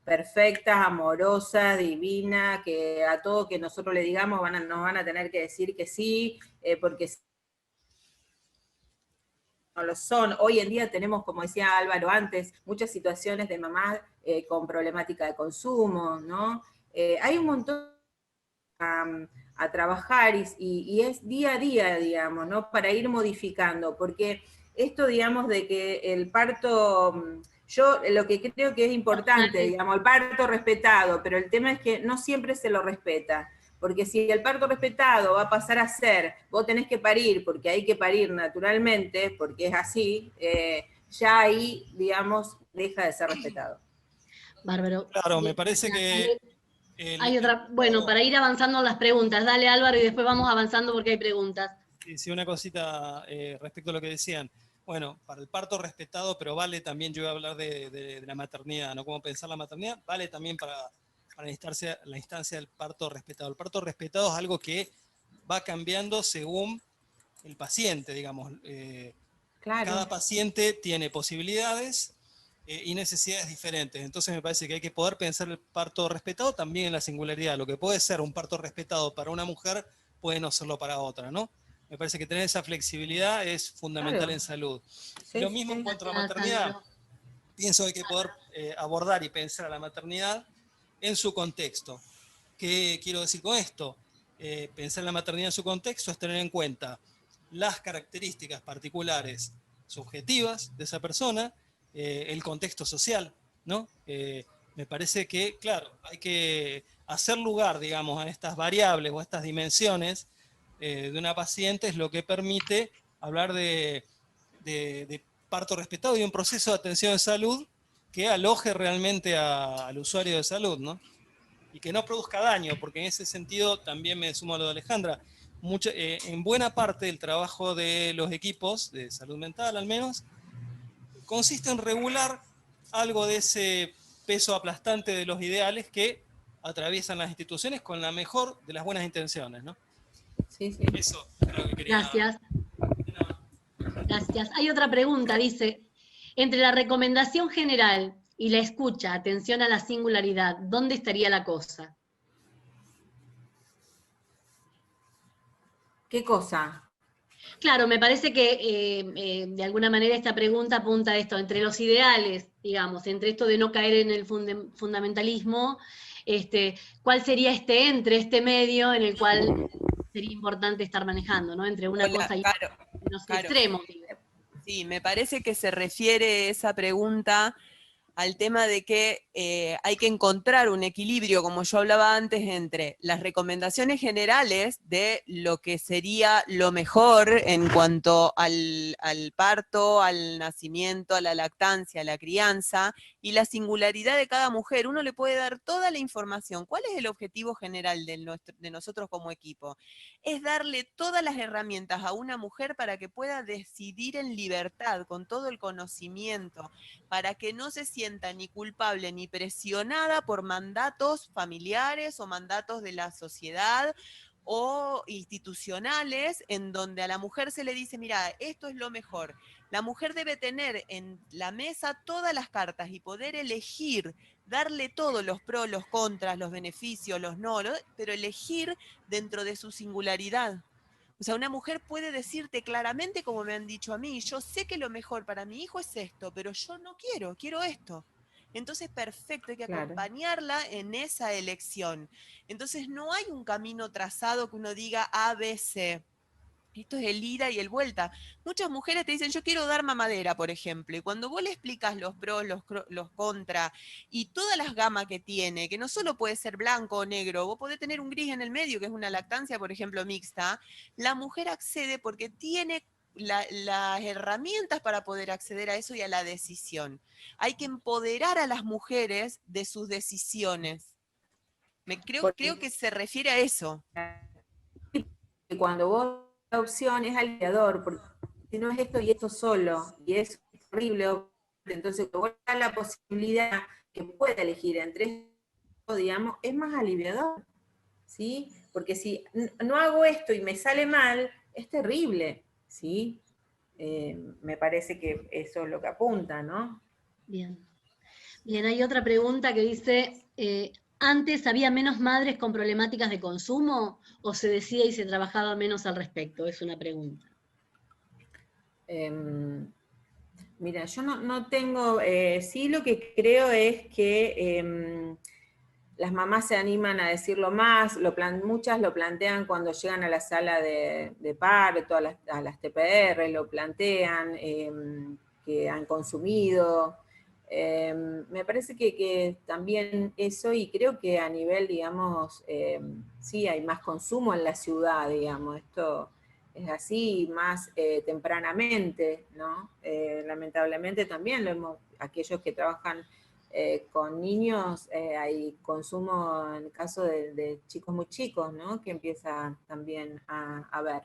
Perfectas, amorosas, divinas, que a todo que nosotros le digamos nos van a tener que decir que sí, porque no lo son. Hoy en día tenemos, como decía Álvaro antes, muchas situaciones de mamás con problemática de consumo, ¿no? Hay un montón a trabajar y es día a día, digamos, ¿no? Para ir modificando, porque esto, digamos, de que el parto, yo lo que creo que es importante, digamos, el parto respetado, pero el tema es que no siempre se lo respeta. Porque si el parto respetado va a pasar a ser, vos tenés que parir porque hay que parir naturalmente, porque es así, ya ahí, digamos, deja de ser respetado. Bárbaro. Claro, me parece que... Hay otra, bueno, para ir avanzando en las preguntas, dale Álvaro y después vamos avanzando porque hay preguntas. Sí, una cosita respecto a lo que decían. Bueno, para el parto respetado, pero vale también, yo iba a hablar de la maternidad, ¿no? Cómo pensar la maternidad, vale también para la instancia del parto respetado. El parto respetado es algo que va cambiando según el paciente, digamos. Claro. Cada paciente tiene posibilidades y necesidades diferentes. Entonces me parece que hay que poder pensar el parto respetado también en la singularidad. Lo que puede ser un parto respetado para una mujer puede no serlo para otra, ¿no? Me parece que tener esa flexibilidad es fundamental, claro, en salud. Sí, lo mismo en cuanto a la maternidad. Pienso que hay que poder abordar y pensar a la maternidad en su contexto. ¿Qué quiero decir con esto? Pensar en la maternidad en su contexto es tener en cuenta las características particulares subjetivas de esa persona, el contexto social, ¿no? Me parece que, claro, hay que hacer lugar, digamos, a estas variables o a estas dimensiones de una paciente, es lo que permite hablar de parto respetado y un proceso de atención de salud que aloje realmente al usuario de salud, ¿no? Y que no produzca daño, porque en ese sentido también me sumo a lo de Alejandra. En buena parte del trabajo de los equipos de salud mental, al menos, consiste en regular algo de ese peso aplastante de los ideales que atraviesan las instituciones con la mejor de las buenas intenciones, ¿no? Sí, sí. Eso es lo que quería. Gracias. Gracias. Hay otra pregunta, dice, entre la recomendación general y la escucha, atención a la singularidad, ¿dónde estaría la cosa? ¿Qué cosa? Claro, me parece que de alguna manera esta pregunta apunta a esto, entre los ideales, digamos, entre esto de no caer en el fundamentalismo, ¿cuál sería este medio en el cual sería importante estar manejando, ¿no? Entre una cosa y otra, los extremos. Sí, me parece que se refiere esa pregunta al tema de que hay que encontrar un equilibrio, como yo hablaba antes, entre las recomendaciones generales de lo que sería lo mejor en cuanto al parto, al nacimiento, a la lactancia, a la crianza, y la singularidad de cada mujer. Uno le puede dar toda la información. ¿Cuál es el objetivo general de nosotros como equipo? Es darle todas las herramientas a una mujer para que pueda decidir en libertad, con todo el conocimiento, para que no se sienta ni culpable ni presionada por mandatos familiares o mandatos de la sociedad o institucionales en donde a la mujer se le dice, mira, esto es lo mejor. La mujer debe tener en la mesa todas las cartas y poder elegir, darle todos los pros, los contras, los beneficios, los no, pero elegir dentro de su singularidad. O sea, una mujer puede decirte claramente, como me han dicho a mí, yo sé que lo mejor para mi hijo es esto, pero yo no quiero esto. Entonces, perfecto, hay que acompañarla en esa elección. Entonces, no hay un camino trazado que uno diga A, B, C. Esto es el ida y el vuelta. Muchas mujeres te dicen, yo quiero dar mamadera, por ejemplo, y cuando vos le explicas los pros, los contra, y todas las gamas que tiene, que no solo puede ser blanco o negro, vos podés tener un gris en el medio, que es una lactancia, por ejemplo, mixta, la mujer accede porque tiene las herramientas para poder acceder a eso y a la decisión. Hay que empoderar a las mujeres de sus decisiones. Creo que se refiere a eso. Cuando vos la opción es aliviador, porque si no es esto y esto solo, y es horrible, entonces cuando vos le das la posibilidad que pueda elegir entre esto, digamos, es más aliviador, ¿sí? Porque si no hago esto y me sale mal, es terrible, ¿sí? Me parece que eso es lo que apunta, ¿no? Bien. Bien, hay otra pregunta que dice, ¿antes había menos madres con problemáticas de consumo o se decía y se trabajaba menos al respecto? Es una pregunta. Mira, yo no tengo, sí lo que creo es que las mamás se animan a decirlo más, muchas lo plantean cuando llegan a la sala de parto, a las TPR, lo plantean, que han consumido. Me parece que también eso, y creo que a nivel, digamos, sí hay más consumo en la ciudad, digamos, esto es así más tempranamente, ¿no? Lamentablemente también aquellos que trabajan con niños, hay consumo en el caso de chicos muy chicos, ¿no? Que empieza también a ver.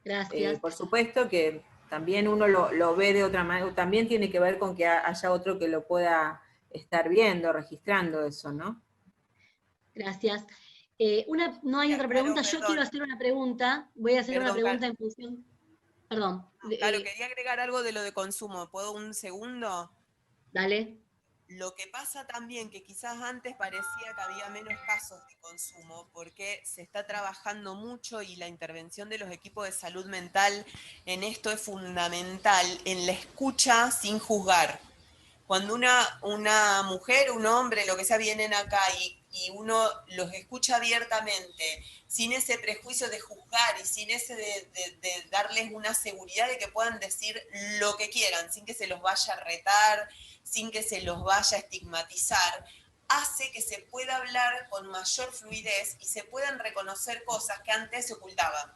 Gracias. Por supuesto que también uno lo ve de otra manera, también tiene que ver con que haya otro que lo pueda estar viendo, registrando eso, ¿no? Gracias. No hay otra pregunta, yo quiero hacer una pregunta, voy a hacer una pregunta en función... Perdón. Claro, quería agregar algo de lo de consumo. ¿Puedo un segundo? Dale. Lo que pasa también, que quizás antes parecía que había menos casos de consumo, porque se está trabajando mucho y la intervención de los equipos de salud mental en esto es fundamental, en la escucha sin juzgar. Cuando una mujer, un hombre, lo que sea, vienen acá y uno los escucha abiertamente, sin ese prejuicio de juzgar y sin ese de darles una seguridad de que puedan decir lo que quieran, sin que se los vaya a retar, sin que se los vaya a estigmatizar, hace que se pueda hablar con mayor fluidez y se puedan reconocer cosas que antes se ocultaban.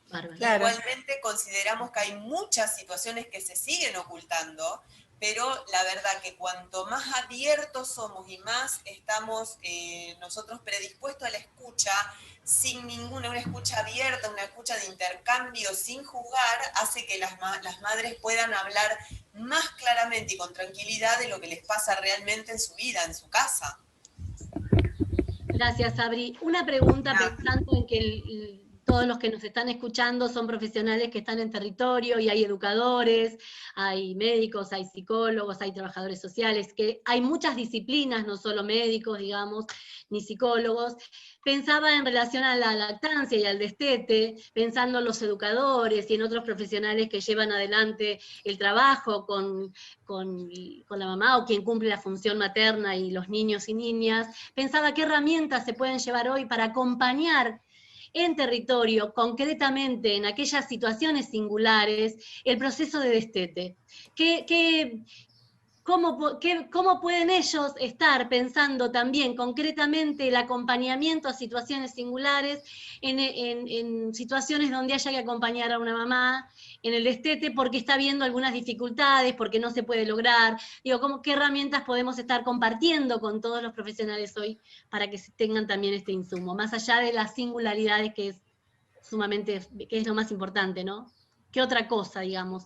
Claro. Igualmente consideramos que hay muchas situaciones que se siguen ocultando, pero la verdad que cuanto más abiertos somos y más estamos nosotros predispuestos a la escucha, sin una escucha abierta, una escucha de intercambio, sin juzgar, hace que las madres puedan hablar más claramente y con tranquilidad de lo que les pasa realmente en su vida, en su casa. Gracias, Sabri. Una pregunta pensando en que todos los que nos están escuchando son profesionales que están en territorio y hay educadores, hay médicos, hay psicólogos, hay trabajadores sociales, que hay muchas disciplinas, no solo médicos, digamos, ni psicólogos. Pensaba en relación a la lactancia y al destete, pensando en los educadores y en otros profesionales que llevan adelante el trabajo con la mamá o quien cumple la función materna y los niños y niñas. Pensaba qué herramientas se pueden llevar hoy para acompañar en territorio, concretamente en aquellas situaciones singulares, el proceso de destete. ¿Cómo pueden ellos estar pensando también concretamente el acompañamiento a situaciones singulares, en situaciones donde haya que acompañar a una mamá en el destete porque está viendo algunas dificultades, porque no se puede lograr? Digo, ¿qué herramientas podemos estar compartiendo con todos los profesionales hoy para que tengan también este insumo? Más allá de las singularidades que es lo más importante, ¿no? ¿Qué otra cosa, digamos?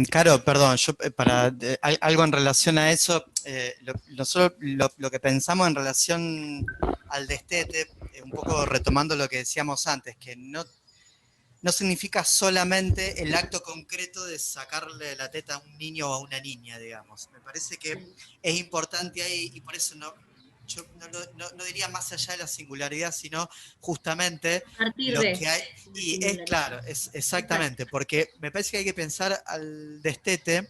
Caro, perdón, yo algo en relación a eso, nosotros lo que pensamos en relación al destete, un poco retomando lo que decíamos antes, que no significa solamente el acto concreto de sacarle la teta a un niño o a una niña, digamos. Me parece que es importante ahí, y por eso yo no diría más allá de la singularidad, sino justamente lo que hay. Y es claro, exactamente, porque me parece que hay que pensar al destete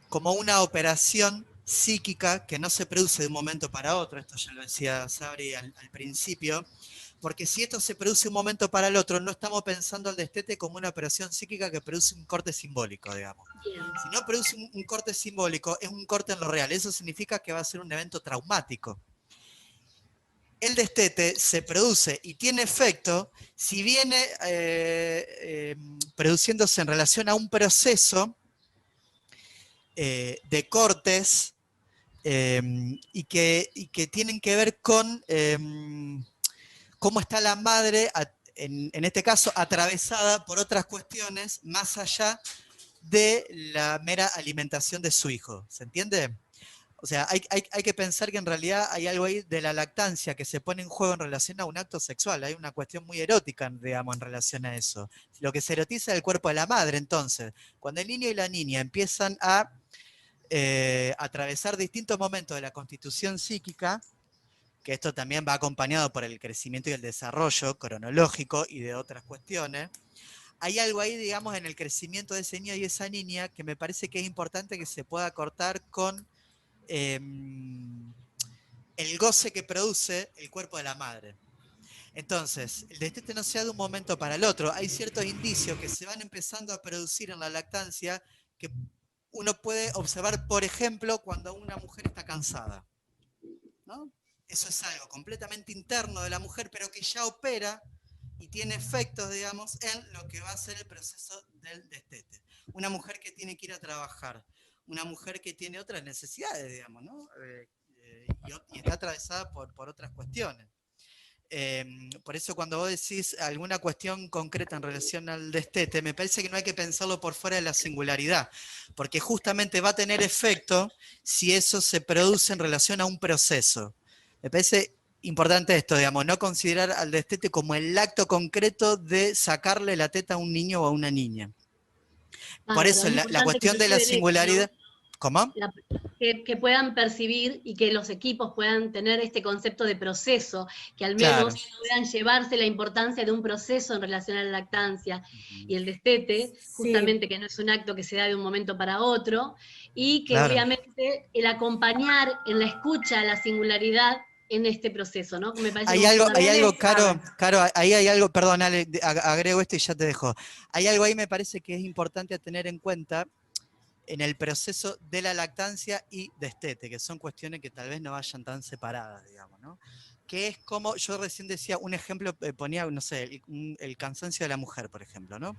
como una operación psíquica que no se produce de un momento para otro. Esto ya lo decía Sabri al principio, Porque si esto se produce un momento para el otro, no estamos pensando el destete como una operación psíquica que produce un corte simbólico, digamos. Si no produce un corte simbólico, es un corte en lo real. Eso significa que va a ser un evento traumático. El destete se produce y tiene efecto si viene produciéndose en relación a un proceso de cortes y que tienen que ver con cómo está la madre, en este caso, atravesada por otras cuestiones más allá de la mera alimentación de su hijo. ¿Se entiende? O sea, hay que pensar que en realidad hay algo ahí de la lactancia que se pone en juego en relación a un acto sexual. Hay una cuestión muy erótica, digamos, en relación a eso. Lo que se erotiza es el cuerpo de la madre, entonces. Cuando el niño y la niña empiezan a atravesar distintos momentos de la constitución psíquica, que esto también va acompañado por el crecimiento y el desarrollo cronológico y de otras cuestiones, hay algo ahí, digamos, en el crecimiento de ese niño y esa niña que me parece que es importante que se pueda cortar con el goce que produce el cuerpo de la madre. Entonces, el destete no se da de un momento para el otro. Hay ciertos indicios que se van empezando a producir en la lactancia que uno puede observar, por ejemplo, cuando una mujer está cansada, ¿no? Eso es algo completamente interno de la mujer, pero que ya opera y tiene efectos, digamos, en lo que va a ser el proceso del destete. Una mujer que tiene que ir a trabajar, una mujer que tiene otras necesidades, digamos, ¿no? Y está atravesada por otras cuestiones. Por eso cuando vos decís alguna cuestión concreta en relación al destete, me parece que no hay que pensarlo por fuera de la singularidad, porque justamente va a tener efecto si eso se produce en relación a un proceso. Me parece importante esto, digamos, no considerar al destete como el acto concreto de sacarle la teta a un niño o a una niña. Por eso la cuestión de la singularidad... ¿Cómo? Que puedan percibir y que los equipos puedan tener este concepto de proceso, que al menos puedan llevarse la importancia de un proceso en relación a la lactancia y el destete, justamente que no es un acto que se da de un momento para otro, y que obviamente el acompañar en la escucha a la singularidad en este proceso, ¿no? Me parece hay algo, Caro, ahí hay algo, perdón, Ale, agrego esto y ya te dejo. Hay algo ahí me parece que es importante a tener en cuenta en el proceso de la lactancia y destete, que son cuestiones que tal vez no vayan tan separadas, digamos, ¿no? Que es como, yo recién decía, un ejemplo, ponía, no sé, el cansancio de la mujer, por ejemplo, ¿no?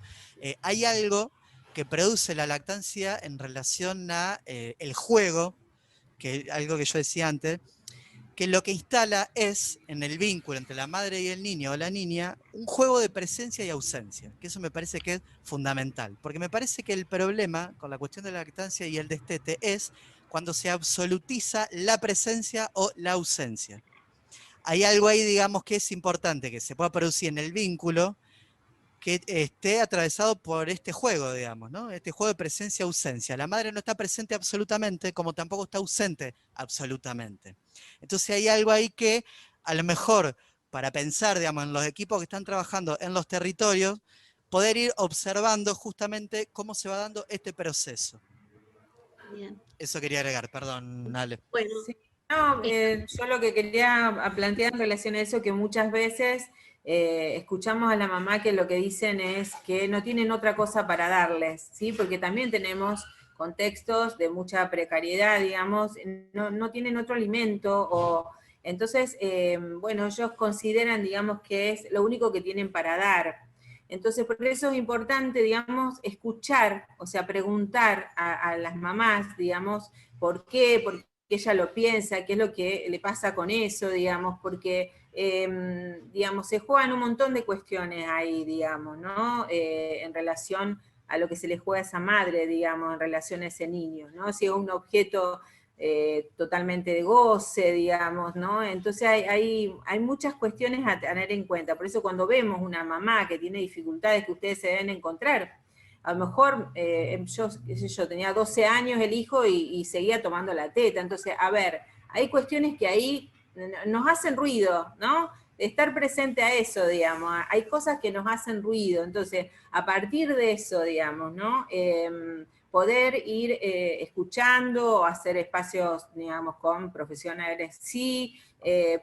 Hay algo que produce la lactancia en relación a el juego, que algo que yo decía antes, que lo que instala es, en el vínculo entre la madre y el niño o la niña, un juego de presencia y ausencia, que eso me parece que es fundamental, porque me parece que el problema con la cuestión de la lactancia y el destete es cuando se absolutiza la presencia o la ausencia. Hay algo ahí, digamos, que es importante, que se pueda producir en el vínculo, que esté atravesado por este juego, digamos, ¿no? Este juego de presencia-ausencia. La madre no está presente absolutamente, como tampoco está ausente absolutamente. Entonces hay algo ahí que, a lo mejor, para pensar, digamos, en los equipos que están trabajando en los territorios, poder ir observando justamente cómo se va dando este proceso. Bien. Eso quería agregar, perdón, Ale. Bueno. Sí. No, yo lo que quería plantear en relación a eso, que muchas veces escuchamos a la mamá que lo que dicen es que no tienen otra cosa para darles, ¿sí? Porque también tenemos contextos de mucha precariedad, digamos, no tienen otro alimento, o entonces, bueno, ellos consideran, digamos, que es lo único que tienen para dar. Entonces, por eso es importante, digamos, escuchar, o sea, preguntar a las mamás, digamos, ¿por qué? Porque ella lo piensa, qué es lo que le pasa con eso, digamos, porque, digamos, se juegan un montón de cuestiones ahí, digamos, ¿no? En relación a lo que se le juega a esa madre, digamos, en relación a ese niño, ¿no? Si es un objeto totalmente de goce, digamos, ¿no? Entonces hay muchas cuestiones a tener en cuenta. Por eso cuando vemos una mamá que tiene dificultades que ustedes se deben encontrar, a lo mejor yo, qué sé yo, tenía 12 años el hijo y seguía tomando la teta. Entonces, a ver, hay cuestiones que ahí nos hacen ruido, ¿no? Estar presente a eso, digamos. Hay cosas que nos hacen ruido. Entonces, a partir de eso, digamos, ¿no? poder ir escuchando, hacer espacios, digamos, con profesionales, sí,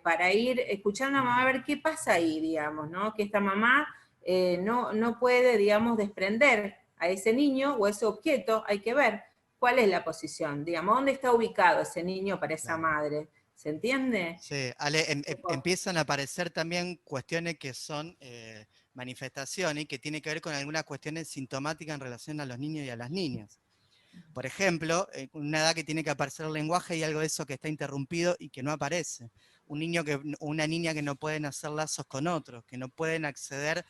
para ir escuchando a mamá, a ver qué pasa ahí, digamos, ¿no? Que esta mamá no puede, digamos, desprender a ese niño o ese objeto, hay que ver cuál es la posición, digamos, dónde está ubicado ese niño para esa madre, ¿se entiende? Sí, Ale, empiezan a aparecer también cuestiones que son manifestaciones y que tienen que ver con algunas cuestiones sintomáticas en relación a los niños y a las niñas. Por ejemplo, una edad que tiene que aparecer el lenguaje y algo de eso que está interrumpido y que no aparece. Una niña que no pueden hacer lazos con otros, que no pueden acceder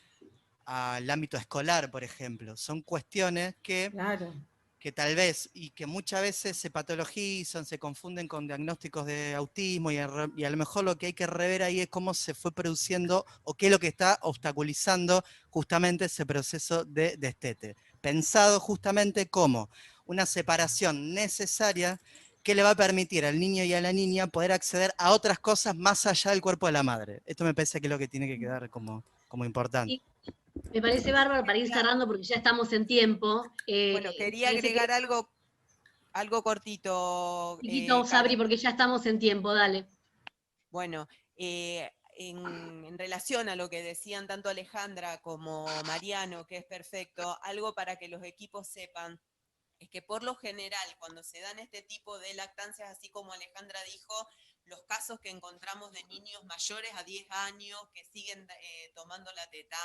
al ámbito escolar, por ejemplo. Son cuestiones que, claro, que tal vez, y que muchas veces se patologizan, se confunden con diagnósticos de autismo, y a lo mejor lo que hay que rever ahí es cómo se fue produciendo, o qué es lo que está obstaculizando justamente ese proceso de destete. Pensado justamente como una separación necesaria que le va a permitir al niño y a la niña poder acceder a otras cosas más allá del cuerpo de la madre. Esto me parece que es lo que tiene que quedar como importante. Y me parece bárbaro para ir cerrando porque ya estamos en tiempo. Bueno, quería agregar algo cortito. Chiquito, Sabri, porque ya estamos en tiempo, dale. Bueno, en relación a lo que decían tanto Alejandra como Mariano, que es perfecto, algo para que los equipos sepan, es que por lo general, cuando se dan este tipo de lactancias, así como Alejandra dijo, los casos que encontramos de niños mayores a 10 años que siguen tomando la teta,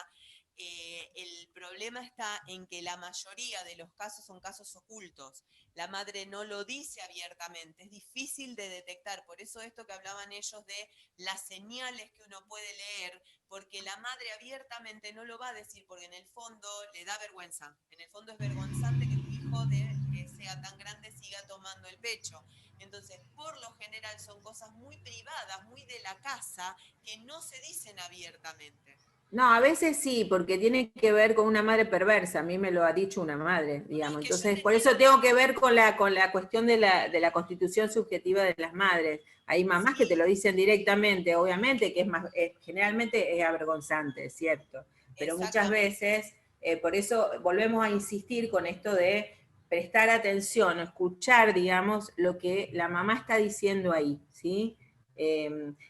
el problema está en que la mayoría de los casos son casos ocultos. La madre no lo dice abiertamente, es difícil de detectar. Por eso esto que hablaban ellos de las señales que uno puede leer, porque la madre abiertamente no lo va a decir, porque en el fondo le da vergüenza. En el fondo es vergonzante que tu hijo que sea tan grande siga tomando el pecho. Entonces, por lo general son cosas muy privadas, muy de la casa, que no se dicen abiertamente. No, a veces sí, porque tiene que ver con una madre perversa, a mí me lo ha dicho una madre, digamos. Entonces, por eso tengo que ver con la cuestión de la constitución subjetiva de las madres. Hay mamás que te lo dicen directamente, obviamente, que es más, generalmente es avergonzante, es cierto. Pero muchas veces, por eso volvemos a insistir con esto de prestar atención, escuchar, digamos, lo que la mamá está diciendo ahí, ¿sí?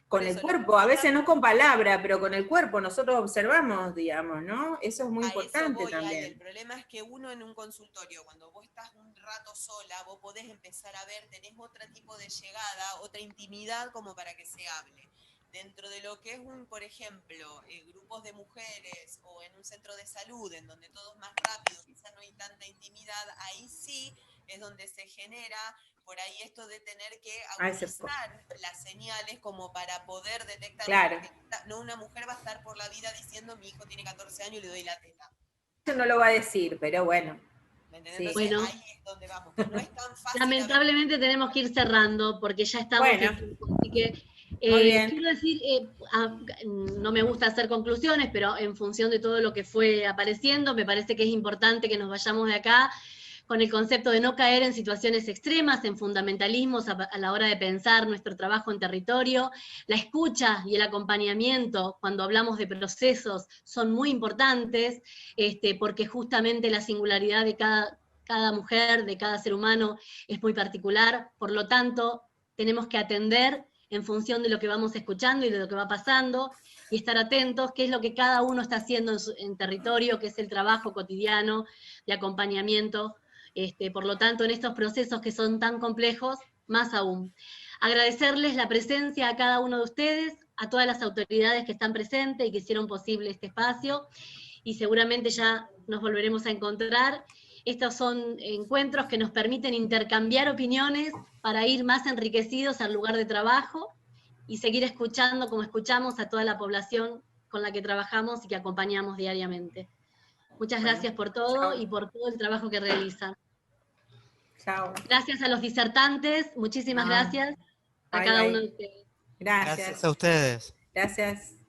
Con el cuerpo, a veces no con palabra, pero con el cuerpo nosotros observamos, digamos, ¿no? Eso es muy importante también. El problema es que uno en un consultorio, cuando vos estás un rato sola, vos podés empezar a ver, tenés otro tipo de llegada, otra intimidad como para que se hable. Dentro de lo que es por ejemplo, grupos de mujeres o en un centro de salud, en donde todo es más rápido, quizás no hay tanta intimidad, ahí sí es donde se genera por ahí esto de tener que agudizar las señales como para poder detectar. Claro. No, una mujer va a estar por la vida diciendo mi hijo tiene 14 años y le doy la teta. Eso no lo va a decir, pero bueno. Sí. Bueno, ahí es donde vamos, que no es tan fácil. Lamentablemente tenemos que ir cerrando porque ya estamos en tiempo, así que quiero decir, no me gusta hacer conclusiones, pero en función de todo lo que fue apareciendo, me parece que es importante que nos vayamos de acá con el concepto de no caer en situaciones extremas, en fundamentalismos a la hora de pensar nuestro trabajo en territorio. La escucha y el acompañamiento, cuando hablamos de procesos, son muy importantes, porque justamente la singularidad de cada mujer, de cada ser humano, es muy particular. Por lo tanto, tenemos que atender en función de lo que vamos escuchando y de lo que va pasando, y estar atentos, qué es lo que cada uno está haciendo en territorio, qué es el trabajo cotidiano de acompañamiento. Por lo tanto, en estos procesos que son tan complejos, más aún. Agradecerles la presencia a cada uno de ustedes, a todas las autoridades que están presentes y que hicieron posible este espacio, y seguramente ya nos volveremos a encontrar. Estos son encuentros que nos permiten intercambiar opiniones para ir más enriquecidos al lugar de trabajo y seguir escuchando como escuchamos a toda la población con la que trabajamos y que acompañamos diariamente. Muchas gracias por todo y por todo el trabajo que realizan. Chao. Gracias a los disertantes, muchísimas gracias a cada uno de ustedes. Gracias. Gracias a ustedes. Gracias.